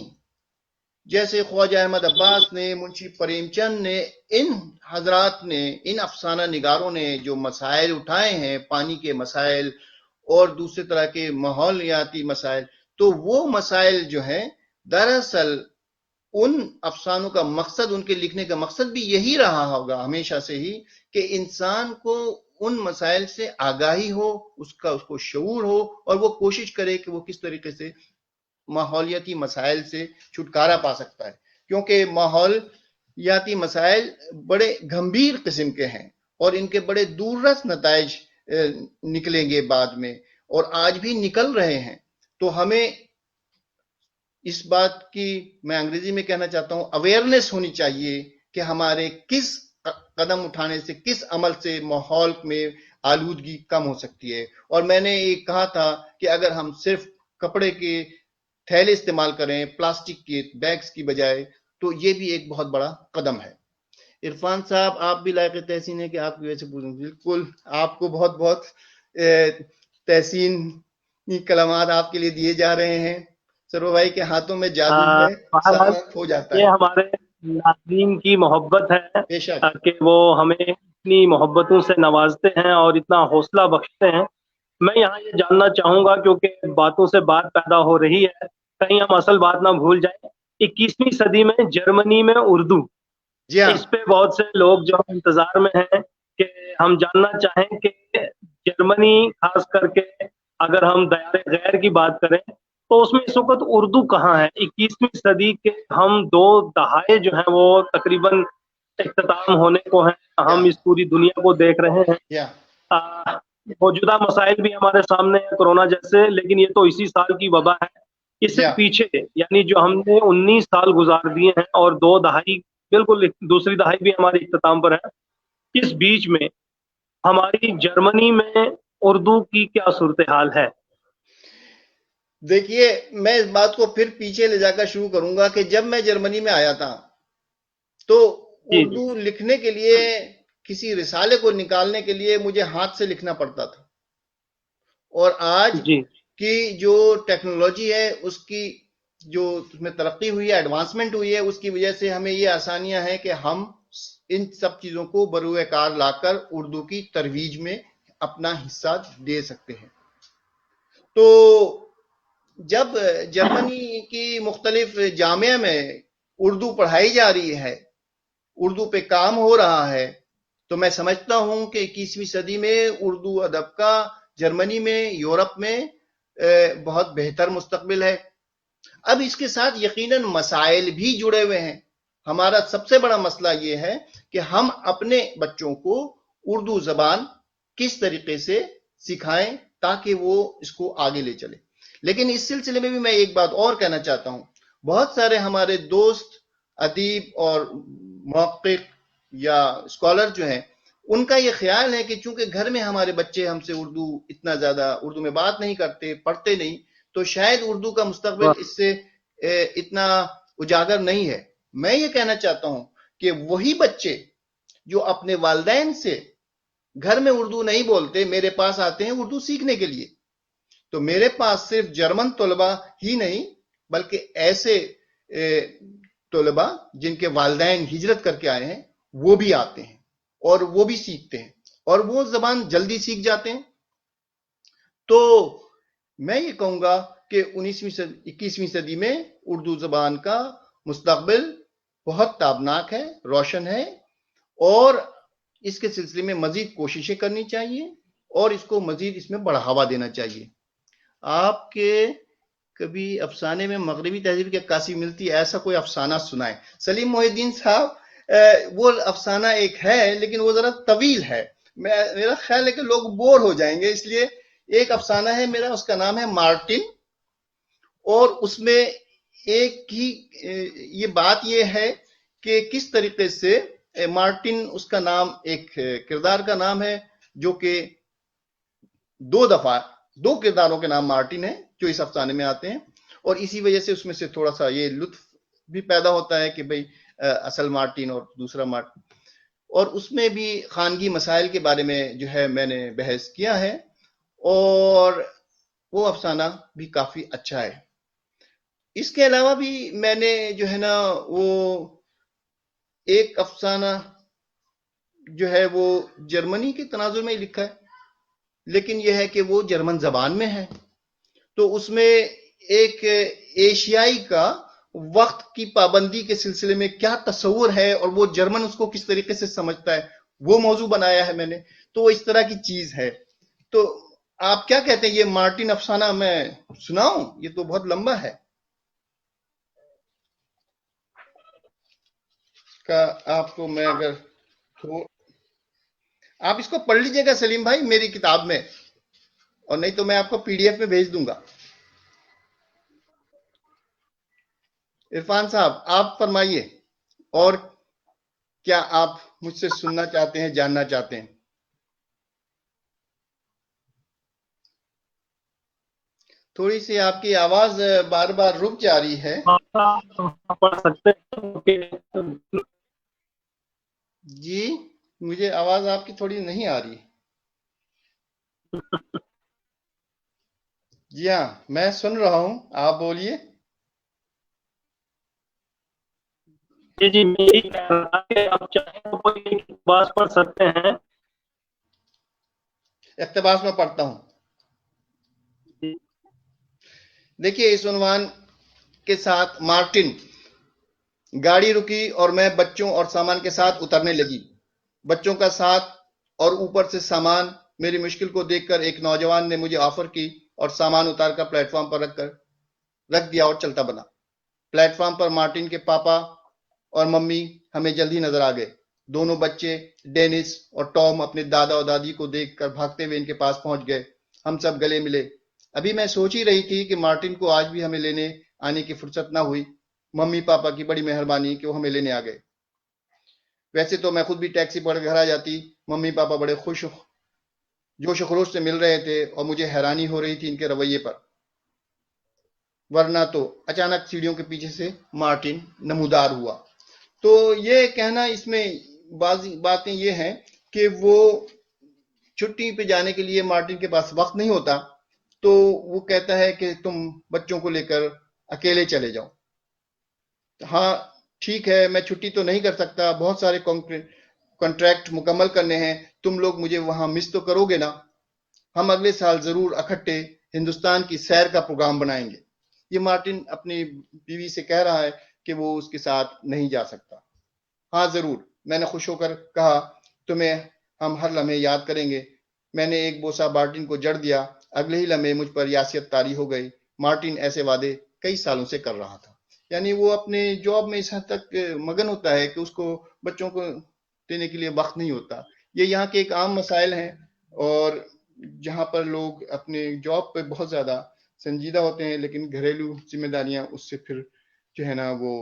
جیسے خواجہ احمد عباس نے, منشی پریم چند نے, ان حضرات نے, ان افسانہ نگاروں نے جو مسائل اٹھائے ہیں, پانی کے مسائل اور دوسرے طرح کے ماحولیاتی مسائل, تو وہ مسائل جو ہیں دراصل ان افسانوں کا مقصد, ان کے لکھنے کا مقصد بھی یہی رہا ہوگا ہمیشہ سے ہی کہ انسان کو ان مسائل سے آگاہی ہو, اس کو شعور ہو, اور وہ کوشش کرے کہ وہ کس طریقے سے ماحولیاتی مسائل سے چھٹکارا پا سکتا ہے. کیونکہ ماحولیاتی مسائل بڑے گھمبیر قسم کے ہیں اور ان کے بڑے دور رس نتائج نکلیں گے بعد میں, اور آج بھی نکل رہے ہیں. تو ہمیں اس بات کی, میں انگریزی میں کہنا چاہتا ہوں, اویئرنیس ہونی چاہیے کہ ہمارے کس قدم اٹھانے سے, کس عمل سے ماحول میں آلودگی کم ہو سکتی ہے. اور میں نے یہ کہا تھا کہ اگر ہم صرف کپڑے کے تھیلے استعمال کریں پلاسٹک کے بیگز کی بجائے, تو یہ بھی ایک بہت بڑا قدم ہے. عرفان صاحب, آپ بھی لائق تحسین ہے کہ آپ کی وجہ سے پوچھیں. بالکل, آپ کو بہت بہت تحسینی کلمات آپ کے لیے دیے جا رہے ہیں. سرو بھائی کے ہاتھوں میں جادو ہے, بہرحال سب ہو جاتا یہ ہے. ہمارے ناظرین کی محبت بے شک. ہے کہ وہ ہمیں اتنی محبتوں سے نوازتے ہیں اور اتنا حوصلہ بخشتے ہیں. میں یہاں یہ جاننا چاہوں گا کیونکہ باتوں سے بات پیدا ہو رہی ہے, کہیں ہم اصل بات نہ بھول جائیں. 21ویں صدی میں جرمنی میں اردو, جی ہاں, اس پہ بہت سے لوگ جو انتظار میں ہیں کہ ہم جاننا چاہیں کہ جرمنی, خاص کر کے اگر ہم دیار غیر کی بات کریں تو اس میں اس وقت اردو کہاں ہے. 21ویں صدی کے ہم 2 دہائے جو ہیں وہ تقریباً اختتام ہونے کو ہیں, یا ہم اس پوری دنیا کو دیکھ رہے ہیں. یا موجودہ مسائل بھی ہمارے سامنے ہیں کورونا جیسے, لیکن یہ تو اسی سال کی وبا ہے. اس سے یا پیچھے یعنی جو ہم نے 19 سال گزار دیے ہیں اور 2 دہائی, بالکل دوسری دہائی بھی ہماری اختتام پر ہے, اس بیچ میں ہماری جرمنی میں اردو کی کیا صورتحال ہے؟ دیکھیے, میں اس بات کو پھر پیچھے لے جا کر شروع کروں گا کہ جب میں جرمنی میں آیا تھا تو جی جی اردو لکھنے کے لیے, کسی رسالے کو نکالنے کے لیے مجھے ہاتھ سے لکھنا پڑتا تھا. اور آج جی کی جو ٹیکنالوجی ہے, اس کی جو اس میں ترقی ہوئی ہے, ایڈوانسمنٹ ہوئی ہے, اس کی وجہ سے ہمیں یہ آسانیاں ہیں کہ ہم ان سب چیزوں کو بروئے کار لا کر اردو کی ترویج میں اپنا حصہ دے سکتے ہیں۔ تو جب جرمنی کی مختلف جامعہ میں اردو پڑھائی جا رہی ہے، اردو پہ کام ہو رہا ہے، تو میں سمجھتا ہوں کہ 21ویں صدی میں اردو ادب کا جرمنی میں، یورپ میں بہت بہتر مستقبل ہے۔ اب اس کے ساتھ یقیناً مسائل بھی جڑے ہوئے ہیں۔ ہمارا سب سے بڑا مسئلہ یہ ہے کہ ہم اپنے بچوں کو اردو زبان کس طریقے سے سکھائیں تاکہ وہ اس کو آگے لے چلے۔ لیکن اس سلسلے میں بھی میں ایک بات اور کہنا چاہتا ہوں، بہت سارے ہمارے دوست ادیب اور محقق یا اسکالر جو ہیں، ان کا یہ خیال ہے کہ چونکہ گھر میں ہمارے بچے ہم سے اردو اتنا زیادہ اردو میں بات نہیں کرتے، پڑھتے نہیں، تو شاید اردو کا مستقبل اس سے اتنا اجاگر نہیں ہے۔ میں یہ کہنا چاہتا ہوں کہ وہی بچے جو اپنے والدین سے گھر میں اردو نہیں بولتے میرے پاس آتے ہیں اردو سیکھنے کے لیے، تو میرے پاس صرف جرمن طلبہ ہی نہیں بلکہ ایسے طلبہ جن کے والدین ہجرت کر کے آئے ہیں وہ بھی آتے ہیں اور وہ بھی سیکھتے ہیں اور وہ زبان جلدی سیکھ جاتے ہیں۔ تو میں یہ کہوں گا کہ 21ویں صدی میں اردو زبان کا مستقبل بہت تابناک ہے، روشن ہے، اور اس کے سلسلے میں مزید کوششیں کرنی چاہیے اور اس کو مزید اس میں بڑھاوا دینا چاہیے۔ آپ کے کبھی افسانے میں مغربی تہذیب کی عکاسی ملتی ہے، ایسا کوئی افسانہ سنائے۔ سلیم محی الدین صاحب، وہ افسانہ ایک ہے لیکن وہ ذرا طویل ہے، میرا خیال ہے کہ لوگ بور ہو جائیں گے، اس لیے ایک افسانہ ہے میرا، اس کا نام ہے مارٹن، اور اس میں ایک ہی یہ بات یہ ہے کہ کس طریقے سے مارٹن اس کا نام ایک کردار کا نام ہے جو کہ دو کرداروں کے نام مارٹن ہیں جو اس افسانے میں آتے ہیں، اور اسی وجہ سے اس میں سے تھوڑا سا یہ لطف بھی پیدا ہوتا ہے کہ بھئی اصل مارٹن اور دوسرا مارٹن، اور اس میں بھی خانگی مسائل کے بارے میں جو ہے میں نے بحث کیا ہے، اور وہ افسانہ بھی کافی اچھا ہے۔ اس کے علاوہ بھی میں نے جو ہے نا وہ ایک افسانہ جو ہے وہ جرمنی کے تناظر میں ہی لکھا ہے، لیکن یہ ہے کہ وہ جرمن زبان میں ہے، تو اس میں ایک ایشیائی کا وقت کی پابندی کے سلسلے میں کیا تصور ہے اور وہ جرمن اس کو کس طریقے سے سمجھتا ہے، وہ موضوع بنایا ہے میں نے، تو وہ اس طرح کی چیز ہے۔ تو آپ کیا کہتے ہیں، یہ مارٹن افسانہ میں سناؤں؟ یہ تو بہت لمبا ہے، کا آپ کو میں اگر آپ اس کو پڑھ لیجئے گا سلیم بھائی میری کتاب میں، اور نہیں تو میں آپ کو پی ڈی ایف میں بھیج دوں گا۔ عرفان صاحب آپ فرمائیے، اور کیا آپ مجھ سے سننا چاہتے ہیں، جاننا چاہتے ہیں؟ تھوڑی سی آپ کی آواز بار بار رک جا رہی ہے۔ پڑھ سکتے ہیں؟ جی مجھے آواز آپ کی تھوڑی نہیں آ رہی۔ جی ہاں میں سن رہا ہوں، آپ بولیے۔ جی جی، میری کہہ رہا کہ آپ چاہیں تو کوئی اقتباس پڑھ سکتے ہیں۔ اقتباس میں پڑھتا ہوں۔ دیکھیے اس عنوان کے ساتھ، مارٹن: گاڑی رکی اور میں بچوں اور سامان کے ساتھ اترنے لگی۔ بچوں کا ساتھ اور اوپر سے سامان، میری مشکل کو دیکھ کر ایک نوجوان نے مجھے آفر کی اور سامان اتار کر پلیٹ فارم پر رکھ دیا اور چلتا بنا۔ پلیٹ فارم پر مارٹن کے پاپا اور ممی ہمیں جلد ہی نظر آ گئے۔ دونوں بچے ڈینس اور ٹام اپنے دادا اور دادی کو دیکھ کر بھاگتے ہوئے ان کے پاس پہنچ گئے۔ ہم سب گلے ملے۔ ابھی میں سوچ ہی رہی تھی کہ مارٹن کو آج بھی ہمیں لینے آنے کی فرصت نہ ہوئی۔ ممی پاپا کی بڑی مہربانی کہ وہ ہمیں لینے آ گئے، ویسے تو میں خود بھی ٹیکسی پکڑ کے گھر آ جاتی۔ ممی پاپا بڑے خوش جوش و خروش سے مل رہے تھے اور مجھے حیرانی ہو رہی تھی ان کے رویے پر، ورنہ تو اچانک سیڑھیوں کے پیچھے سے مارٹن نمودار ہوا۔ تو یہ کہنا اس میں بعض باتیں یہ ہیں کہ وہ چھٹی پہ جانے کے لیے مارٹن کے پاس وقت نہیں ہوتا، تو وہ کہتا ہے کہ تم بچوں کو لے کر اکیلے چلے جاؤ۔ ہاں ٹھیک ہے میں چھٹی تو نہیں کر سکتا، بہت سارے کانٹریکٹ مکمل کرنے ہیں، تم لوگ مجھے وہاں مس تو کرو گے نا؟ ہم اگلے سال ضرور اکٹھے ہندوستان کی سیر کا پروگرام بنائیں گے۔ یہ مارٹن اپنی بیوی سے کہہ رہا ہے کہ وہ اس کے ساتھ نہیں جا سکتا۔ ہاں ضرور، میں نے خوش ہو کر کہا، تمہیں ہم ہر لمحے یاد کریں گے۔ میں نے ایک بوسہ مارٹن کو جڑ دیا، اگلے ہی لمحے مجھ پر یاسیت طاری ہو گئی۔ مارٹن ایسے وعدے کئی سالوں سے کر رہا تھا، یعنی وہ اپنے جاب میں اس حد تک مگن ہوتا ہے کہ اس کو بچوں کو دینے کے لیے وقت نہیں ہوتا۔ یہ یہاں کے ایک عام مسائل ہیں، اور جہاں پر لوگ اپنے جاب پہ بہت زیادہ سنجیدہ ہوتے ہیں، لیکن گھریلو ذمہ داریاں اس سے پھر جو ہے نا وہ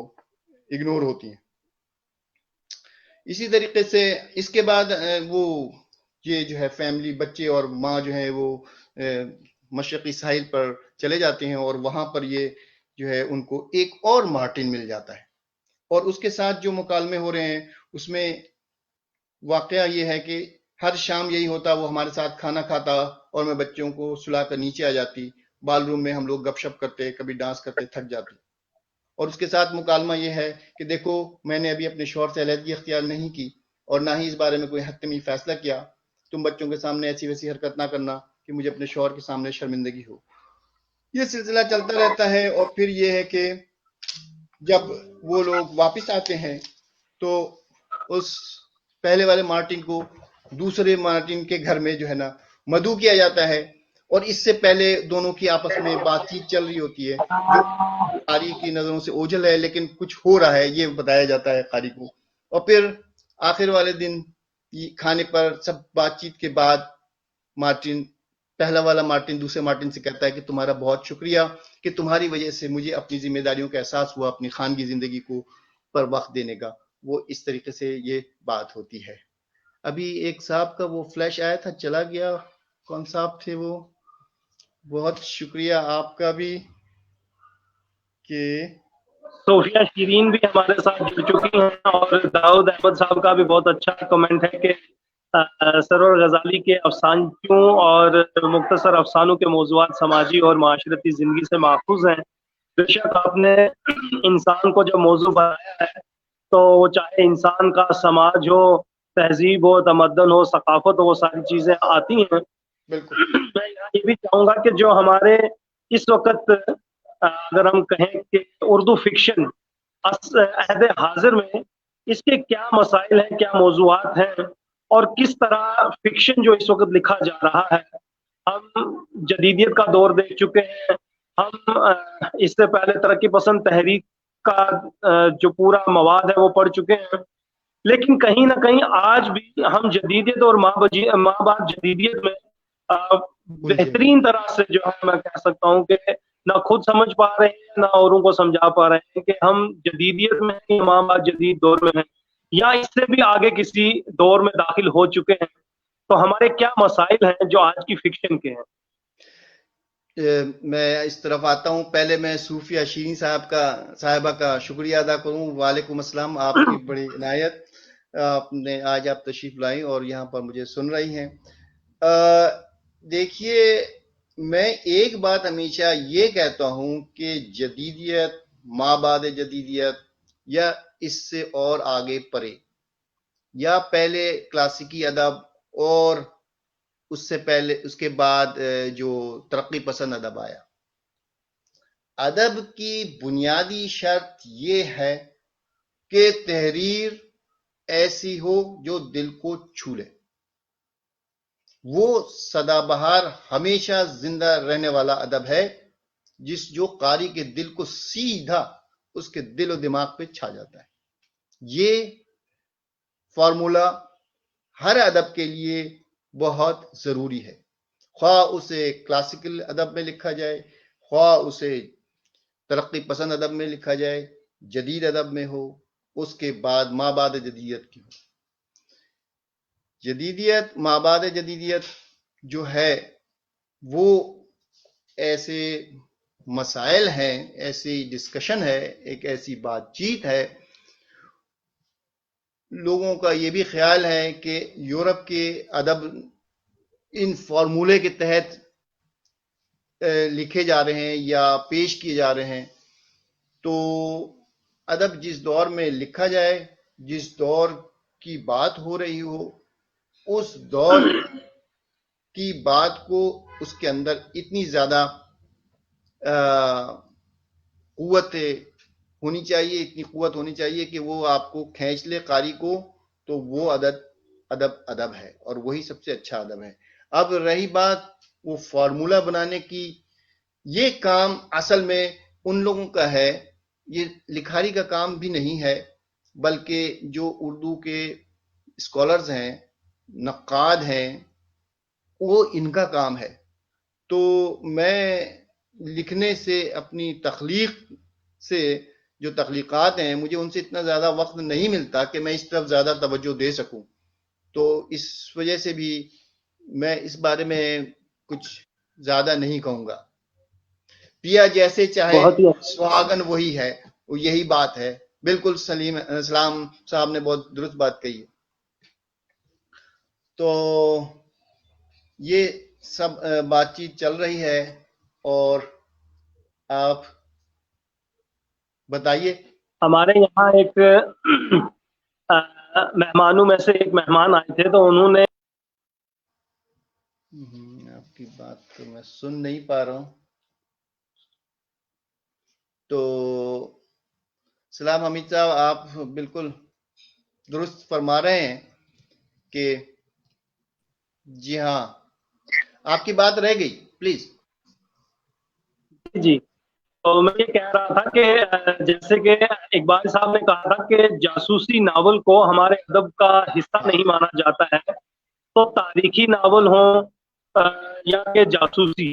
اگنور ہوتی ہیں۔ اسی طریقے سے اس کے بعد وہ یہ جو ہے فیملی، بچے اور ماں جو ہے وہ مشرقی ساحل پر چلے جاتے ہیں، اور وہاں پر یہ جو ہے ان کو ایک اور مارٹن مل جاتا ہے، اور اس کے ساتھ جو مکالمے ہو رہے ہیں اس میں واقعہ یہ ہے کہ ہر شام یہی ہوتا، وہ ہمارے ساتھ کھانا کھاتا اور میں بچوں کو سلا کر نیچے آ جاتی، بال روم میں ہم لوگ گپ شپ کرتے، کبھی ڈانس کرتے، تھک جاتے، اور اس کے ساتھ مکالمہ یہ ہے کہ دیکھو میں نے ابھی اپنے شوہر سے علیحدگی اختیار نہیں کی، اور نہ ہی اس بارے میں کوئی حتمی فیصلہ کیا، تم بچوں کے سامنے ایسی ویسی حرکت نہ کرنا کہ مجھے اپنے شوہر کے سامنے شرمندگی ہو۔ یہ سلسلہ چلتا رہتا ہے، اور پھر یہ ہے کہ جب وہ لوگ واپس آتے ہیں تو اس پہلے والے مارٹن کو دوسرے مارٹن کے گھر میں جو ہے نا مدعو کیا جاتا ہے، اور اس سے پہلے دونوں کی آپس میں بات چیت چل رہی ہوتی ہے جو قاری کی نظروں سے اوجھل ہے، لیکن کچھ ہو رہا ہے یہ بتایا جاتا ہے قاری کو۔ اور پھر آخر والے دن کھانے پر سب بات چیت کے بعد مارٹن، پہلا والا مارٹن دوسرے مارٹن سے کہتا ہے کہ تمہارا بہت شکریہ کہ تمہاری وجہ سے مجھے اپنی ذمہ داریوں کا احساس ہوا، اپنی خانگی زندگی کو پر وقت دینے کا۔ وہ اس طریقے سے یہ بات ہوتی ہے۔ ابھی ایک صاحب کا وہ فلیش آیا تھا، چلا گیا، کون صاحب تھے وہ؟ بہت شکریہ آپ کا بھی کہ صوفیہ شیرین بھی ہمارے ساتھ جڑ چکی ہیں، اور داؤد احمد صاحب کا بھی بہت اچھا کمنٹ ہے کہ سرور غزالی کے افسانچوں اور مختصر افسانوں کے موضوعات سماجی اور معاشرتی زندگی سے ماخوذ ہیں۔ بے شک آپ نے انسان کو جو موضوع بنایا ہے، تو وہ چاہے انسان کا سماج ہو، تہذیب ہو، تمدن ہو، ثقافت ہو، وہ ساری چیزیں آتی ہیں۔ بالکل میں یہاں یہ بھی چاہوں گا کہ جو ہمارے اس وقت اگر ہم کہیں کہ اردو فکشن عہد حاضر میں اس کے کیا مسائل ہیں، کیا موضوعات ہیں، اور کس طرح فکشن جو اس وقت لکھا جا رہا ہے۔ ہم جدیدیت کا دور دیکھ چکے ہیں، ہم اس سے پہلے ترقی پسند تحریک کا جو پورا مواد ہے وہ پڑھ چکے ہیں، لیکن کہیں نہ کہیں آج بھی ہم جدیدیت اور ماں بعد جدیدیت میں الجھے ہوئے بہترین طرح سے جو ہے میں کہہ سکتا ہوں کہ نہ خود سمجھ پا رہے ہیں، نہ اوروں کو سمجھا پا رہے ہیں کہ ہم جدیدیت میں ہیں، ماں بعد جدید دور میں ہیں، یا اس سے بھی آگے کسی دور میں داخل ہو چکے ہیں۔ تو ہمارے کیا مسائل ہیں جو آج کی فکشن کے ہیں؟ میں اس طرف آتا ہوں، پہلے میں صوفیہ شیرین صاحبہ کا شکریہ ادا کروں۔ وعلیکم السلام، آپ کی بڑی عنایت، آپ نے آج آپ تشریف لائی اور یہاں پر مجھے سن رہی ہیں۔ دیکھیے میں ایک بات ہمیشہ یہ کہتا ہوں کہ جدیدیت، ماں بعد جدیدیت، یا اس سے اور آگے پڑے، یا پہلے کلاسیکی ادب اور اس سے پہلے اس کے بعد جو ترقی پسند ادب آیا، ادب کی بنیادی شرط یہ ہے کہ تحریر ایسی ہو جو دل کو چھو لے۔ وہ سدا بہار ہمیشہ زندہ رہنے والا ادب ہے جو قاری کے دل کو سیدھا اس کے دل و دماغ پہ چھا جاتا ہے۔ یہ فارمولا ہر ادب کے لیے بہت ضروری ہے، خواہ اسے کلاسیکل ادب میں لکھا جائے، خواہ اسے ترقی پسند ادب میں لکھا جائے، جدید ادب میں ہو، اس کے بعد ماں بعد جدیدیت کی ہو۔ جدیدیت، ماں بعد جدیدیت جو ہے وہ ایسے مسائل ہیں، ایسی ڈسکشن ہے، ایک ایسی بات چیت ہے۔ لوگوں کا یہ بھی خیال ہے کہ یورپ کے ادب ان فارمولے کے تحت لکھے جا رہے ہیں یا پیش کیے جا رہے ہیں، تو ادب جس دور میں لکھا جائے، جس دور کی بات ہو رہی ہو، اس دور کی بات کو اس کے اندر اتنی زیادہ قوت ہونی چاہیے، اتنی قوت ہونی چاہیے کہ وہ آپ کو کھینچ لے قاری کو، تو وہ ادب ہے، اور وہی سب سے اچھا ادب ہے۔ اب رہی بات وہ فارمولا بنانے کی، یہ کام اصل میں ان لوگوں کا ہے، یہ لکھاری کا کام بھی نہیں ہے، بلکہ جو اردو کے اسکالرز ہیں، نقاد ہیں، وہ ان کا کام ہے۔ تو میں لکھنے سے، اپنی تخلیق سے، جو تخلیقات ہیں، مجھے ان سے اتنا زیادہ وقت نہیں ملتا کہ میں اس طرف زیادہ توجہ دے سکوں، تو اس وجہ سے بھی میں اس بارے میں کچھ زیادہ نہیں کہوں گا۔ پیا جیسے چاہے بہت ہی سہاگن وہی ہے، وہ یہی بات ہے۔ بالکل سلام صاحب نے بہت درست بات کہی ہے۔ تو یہ سب بات چیت چل رہی ہے، اور آپ بتائیے۔ ہمارے یہاں ایک مہمانوں میں سے ایک مہمان آئے تھے، تو انہوں نے آپ کی بات تو میں سن نہیں پا رہا ہوں۔ تو سلام حمید صاحب، آپ بالکل درست فرما رہے ہیں کہ جی ہاں، آپ کی بات رہ گئی، پلیز۔ جی، تو میں یہ کہہ رہا تھا کہ جیسے کہ اقبال صاحب نے کہا تھا کہ جاسوسی ناول کو ہمارے ادب کا حصہ نہیں مانا جاتا ہے، تو تاریخی ناول ہوں یا کہ جاسوسی،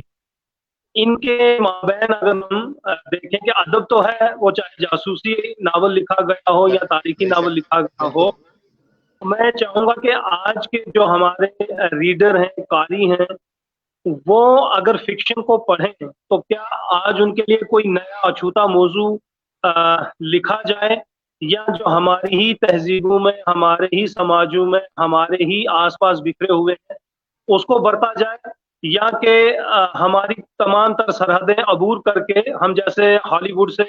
ان کے مابین اگر ہم دیکھیں کہ ادب تو ہے، وہ چاہے جاسوسی ناول لکھا گیا ہو یا تاریخی بے ناول شک، لکھا گیا ہو، بالکل۔ میں چاہوں گا کہ آج کے جو ہمارے ریڈر ہیں، قاری ہیں، وہ اگر فکشن کو پڑھیں تو کیا آج ان کے لیے کوئی نیا اچھوتا موضوع لکھا جائے، یا جو ہماری ہی تہذیبوں میں، ہمارے ہی سماجوں میں، ہمارے ہی آس پاس بکھرے ہوئے ہیں، اس کو برتا جائے، یا کہ ہماری تمام تر سرحدیں عبور کر کے ہم جیسے ہالی would say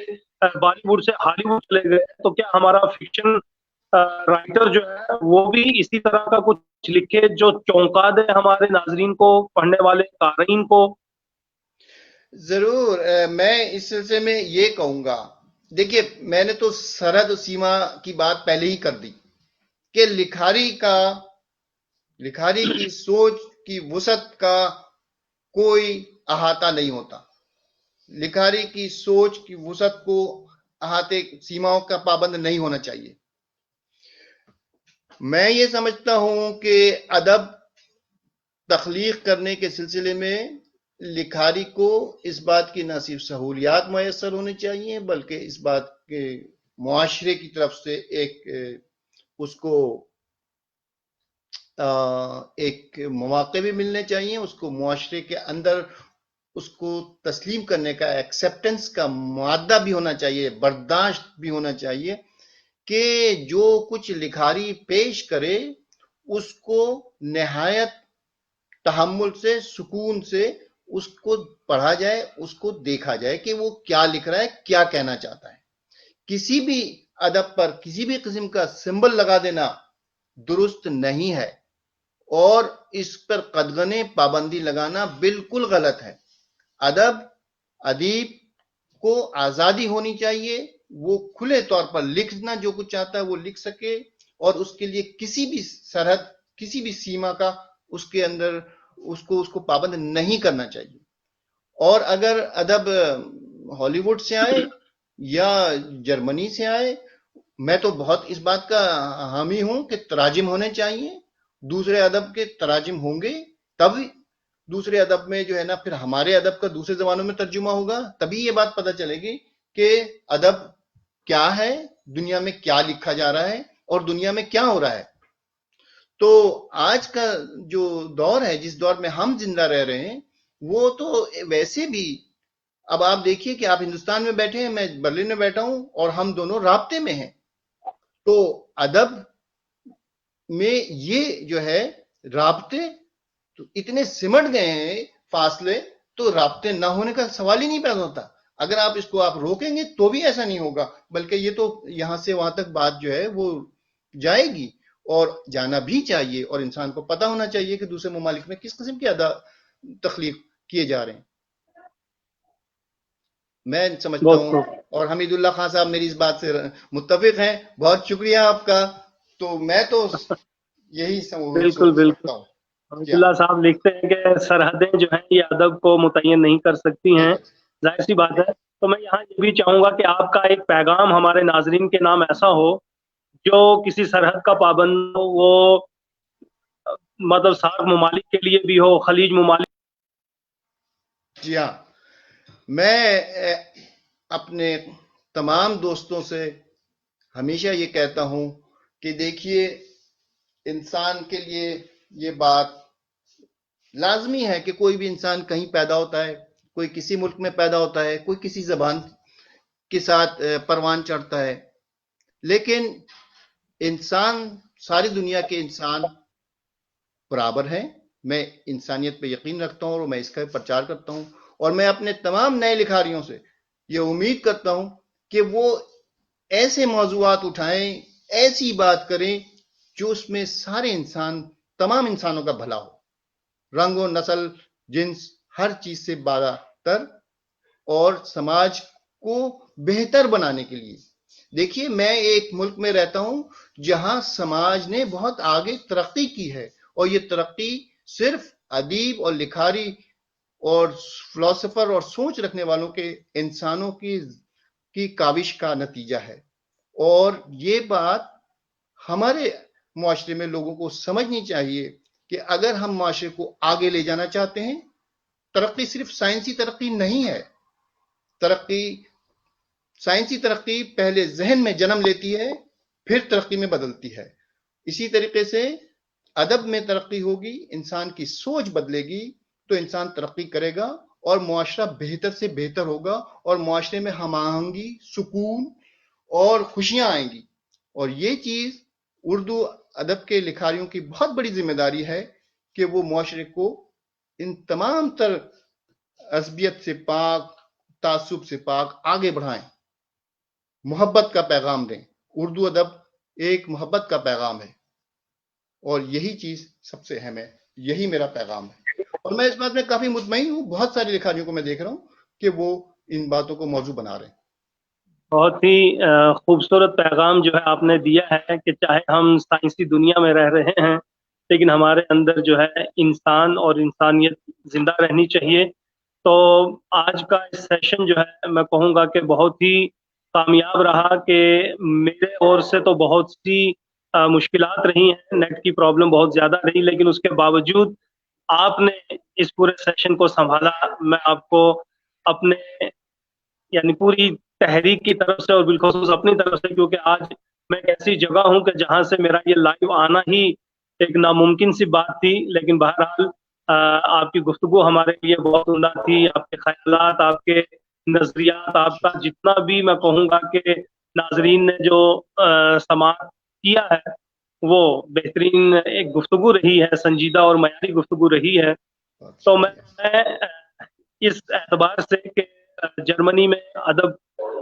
Bali would say ہالی ووڈ چلے گئے، تو کیا ہمارا فکشن رائٹر جو ہے وہ بھی اسی طرح کا کچھ لکھے جو چونکا دے ہمارے ناظرین کو، پڑھنے والے قارئین کو؟ ضرور، میں اس سلسلے میں یہ کہوں گا، دیکھیے میں نے تو سرحد و سیما کی بات پہلے ہی کر دی کہ لکھاری کی سوچ کی وسعت کا کوئی احاطہ نہیں ہوتا، لکھاری کی سوچ کی وسعت کو احاطے سیماؤں کا پابند نہیں ہونا چاہیے۔ میں یہ سمجھتا ہوں کہ ادب تخلیق کرنے کے سلسلے میں لکھاری کو اس بات کی نہ صرف سہولیات میسر ہونی چاہیے، بلکہ اس بات کے معاشرے کی طرف سے اس کو ایک مواقع بھی ملنے چاہیے، اس کو معاشرے کے اندر اس کو تسلیم کرنے کا، ایکسیپٹنس کا معدہ بھی ہونا چاہیے، برداشت بھی ہونا چاہیے کہ جو کچھ لکھاری پیش کرے اس کو نہایت تحمل سے، سکون سے اس کو پڑھا جائے، اس کو دیکھا جائے کہ وہ کیا لکھ رہا ہے، کیا کہنا چاہتا ہے۔ کسی بھی ادب پر کسی بھی قسم کا سمبل لگا دینا درست نہیں ہے، اور اس پر قدغنے پابندی لگانا بالکل غلط ہے۔ ادیب کو آزادی ہونی چاہیے، وہ کھلے طور پر لکھنا جو کچھ چاہتا ہے وہ لکھ سکے، اور اس کے لیے کسی بھی سرحد، کسی بھی سیما کا اس کے اندر اس کو پابند نہیں کرنا چاہیے۔ اور اگر ادب ہالی ووڈ سے آئے یا جرمنی سے آئے، میں تو بہت اس بات کا حامی ہوں کہ تراجم ہونے چاہیے، دوسرے ادب کے تراجم ہوں گے، تب دوسرے ادب میں جو ہے نا پھر ہمارے ادب کا دوسرے زبانوں میں ترجمہ ہوگا، تبھی یہ بات پتہ چلے گی کہ ادب کیا ہے، دنیا میں کیا لکھا جا رہا ہے، اور دنیا میں کیا ہو رہا ہے۔ تو آج کا جو دور ہے، جس دور میں ہم زندہ رہ رہے ہیں، وہ تو ویسے بھی، اب آپ دیکھیے کہ آپ ہندوستان میں بیٹھے ہیں، میں برلن میں بیٹھا ہوں، اور ہم دونوں رابطے میں ہیں۔ تو ادب میں یہ جو ہے رابطے تو اتنے سمٹ گئے ہیں، فاصلے، تو رابطے نہ ہونے کا سوال ہی نہیں پیدا ہوتا۔ اگر آپ اس کو آپ روکیں گے تو بھی ایسا نہیں ہوگا، بلکہ یہ تو یہاں سے وہاں تک بات جو ہے وہ جائے گی، اور جانا بھی چاہیے، اور انسان کو پتا ہونا چاہیے کہ دوسرے ممالک میں کس قسم کے تخلیق کیے جا رہے ہیں۔ میں سمجھتا بہت ہوں، خوب. اور حمید اللہ خان صاحب میری اس بات سے متفق ہیں، بہت شکریہ آپ کا۔ تو میں تو یہی بالکل بالکل. سمجھتا ہوں۔ حمید جی ہاں، اللہ صاحب لکھتے ہیں کہ سرحدیں جو ہیں یہ ادب کو متعین نہیں کر سکتی نہیں ہیں، کر سکتے۔ ظاہر سی بات ہے. تو میں یہاں یہ بھی چاہوں گا کہ آپ کا ایک پیغام ہمارے ناظرین کے نام ایسا ہو جو کسی سرحد کا پابند ہو، وہ مطلب سارک ممالک کے لیے بھی ہو، خلیج ممالک. جی ہاں، میں اپنے تمام دوستوں سے ہمیشہ یہ کہتا ہوں کہ دیکھیے، انسان کے لیے یہ بات لازمی ہے کہ کوئی بھی انسان کہیں پیدا ہوتا ہے، کوئی کسی ملک میں پیدا ہوتا ہے، کوئی کسی زبان کے ساتھ پروان چڑھتا ہے، لیکن انسان، ساری دنیا کے انسان برابر ہیں۔ میں انسانیت پہ یقین رکھتا ہوں اور میں اس کا پرچار کرتا ہوں، اور میں اپنے تمام نئے لکھاریوں سے یہ امید کرتا ہوں کہ وہ ایسے موضوعات اٹھائیں، ایسی بات کریں جو اس میں سارے انسان، تمام انسانوں کا بھلا ہو، رنگ و نسل، جنس، ہر چیز سے بالا تر، اور سماج کو بہتر بنانے کے لیے۔ دیکھیے، میں ایک ملک میں رہتا ہوں جہاں سماج نے بہت آگے ترقی کی ہے، اور یہ ترقی صرف ادیب اور لکھاری اور فلاسفر اور سوچ رکھنے والوں کے انسانوں کی کاوش کا نتیجہ ہے۔ اور یہ بات ہمارے معاشرے میں لوگوں کو سمجھنی چاہیے کہ اگر ہم معاشرے کو آگے لے جانا چاہتے ہیں، ترقی صرف سائنسی ترقی نہیں ہے۔ سائنسی ترقی پہلے ذہن میں جنم لیتی ہے، پھر ترقی میں بدلتی ہے۔ اسی طریقے سے ادب میں ترقی ہوگی، انسان کی سوچ بدلے گی تو انسان ترقی کرے گا، اور معاشرہ بہتر سے بہتر ہوگا، اور معاشرے میں ہم آہنگی، سکون اور خوشیاں آئیں گی۔ اور یہ چیز اردو ادب کے لکھاریوں کی بہت بڑی ذمہ داری ہے کہ وہ معاشرے کو ان تمام تر عصبیت سے پاک، تعصب سے پاک آگے بڑھائیں، محبت کا پیغام دیں۔ اردو ادب ایک محبت کا پیغام ہے، اور یہی چیز سب سے اہم ہے، یہی میرا پیغام ہے۔ اور میں اس بات میں کافی مطمئن ہوں، بہت سارے لکھاریوں کو میں دیکھ رہا ہوں کہ وہ ان باتوں کو موضوع بنا رہے ہیں۔ بہت ہی خوبصورت پیغام جو ہے آپ نے دیا ہے کہ چاہے ہم سائنسی دنیا میں رہ رہے ہیں، لیکن ہمارے اندر جو ہے انسان اور انسانیت زندہ رہنی چاہیے. تو آج کا اس سیشن جو ہے میں کہوں گا کہ بہت ہی کامیاب رہا، کہ میرے اور سے تو بہت سی مشکلات رہی ہیں، نیٹ کی پرابلم بہت زیادہ رہی، لیکن اس کے باوجود آپ نے اس پورے سیشن کو سنبھالا. میں آپ کو اپنے یعنی پوری تحریک کی طرف سے اور بالخصوص اپنی طرف سے، کیونکہ آج میں ایک ایسی جگہ ہوں کہ جہاں سے میرا یہ لائیو آنا ہی ایک ناممکن سی بات تھی، لیکن بہرحال آپ کی گفتگو ہمارے لیے بہت عمدہ تھی. آپ کے خیالات، آپ کے نظریات، آپ کا جتنا بھی میں کہوں گا کہ ناظرین نے جو سماعت کیا ہے وہ بہترین ایک گفتگو رہی ہے، سنجیدہ اور معیاری گفتگو رہی ہے. بہت تو میں شکریہ۔ اس اعتبار سے کہ جرمنی میں ادب،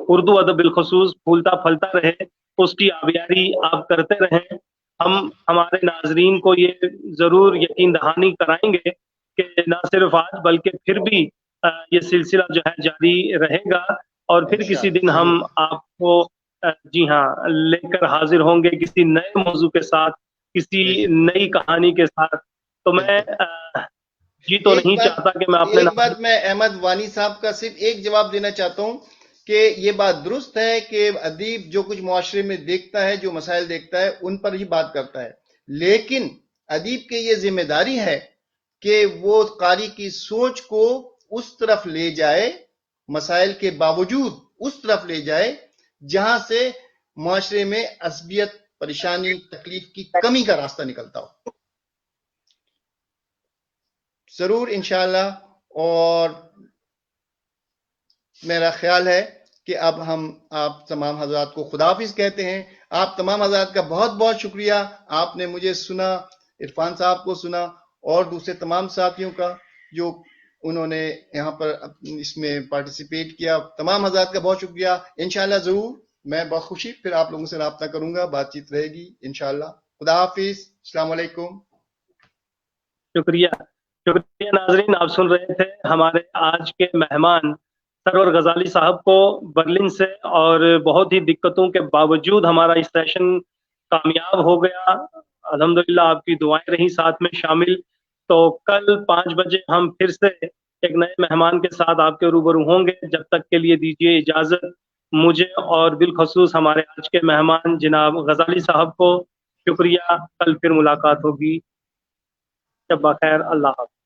اردو ادب بالخصوص پھولتا پھلتا رہے، اس کی آبیاری آپ کرتے رہیں. ہم ہمارے ناظرین کو یہ ضرور یقین دہانی کرائیں گے کہ نہ صرف آج بلکہ پھر بھی یہ سلسلہ جو ہے جاری رہے گا، اور پھر کسی انشاءاللہ دن ضرور۔ ہم آپ کو جی ہاں لے کر حاضر ہوں گے کسی نئے موضوع کے ساتھ، کسی بے شک، نئی کہانی کے ساتھ. تو میں بالکل۔ جی تو ایک نہیں بات چاہتا کہ میں اپنے ایک ناظرین. بات میں احمد وانی صاحب کا صرف ایک جواب دینا چاہتا ہوں کہ یہ بات درست ہے کہ ادیب جو کچھ معاشرے میں دیکھتا ہے، جو مسائل دیکھتا ہے، ان پر ہی بات کرتا ہے، لیکن ادیب کی یہ ذمہ داری ہے کہ وہ قاری کی سوچ کو اس طرف لے جائے، مسائل کے باوجود اس طرف لے جائے جہاں سے معاشرے میں عصبیت، پریشانی، تکلیف کی کمی کا راستہ نکلتا ہو. ضرور انشاءاللہ. اور میرا خیال ہے کہ اب ہم آپ تمام حضرات کو خداحافظ کہتے ہیں. آپ تمام حضرات کا بہت بہت شکریہ. آپ نے مجھے سنا، عرفان صاحب کو سنا، اور دوسرے تمام ساتھیوں کا جو انہوں نے یہاں پر اس میں پارٹیسپیٹ کیا. تمام حضرات کا بہت شکریہ. انشاءاللہ ضرور میں بہت خوشی پھر آپ لوگوں سے رابطہ کروں گا, بات چیت رہے گی انشاءاللہ. خدا حافظ. السلام علیکم. شکریہ. شکریہ ناظرین, آپ سن رہے تھے ہمارے آج کے مہمان سرور غزالی صاحب کو برلن سے, اور بہت ہی دقتوں کے باوجود ہمارا اس سیشن کامیاب ہو گیا. الحمدللہ آپ کی دعائیں رہیں ساتھ میں شامل. تو کل 5 بجے ہم پھر سے ایک نئے مہمان کے ساتھ آپ کے روبرو ہوں گے. جب تک کے لیے دیجیے اجازت مجھے اور بالخصوص ہمارے آج کے مہمان جناب غزالی صاحب کو. شکریہ. کل پھر ملاقات ہوگی. شب بخیر. اللہ حافظ.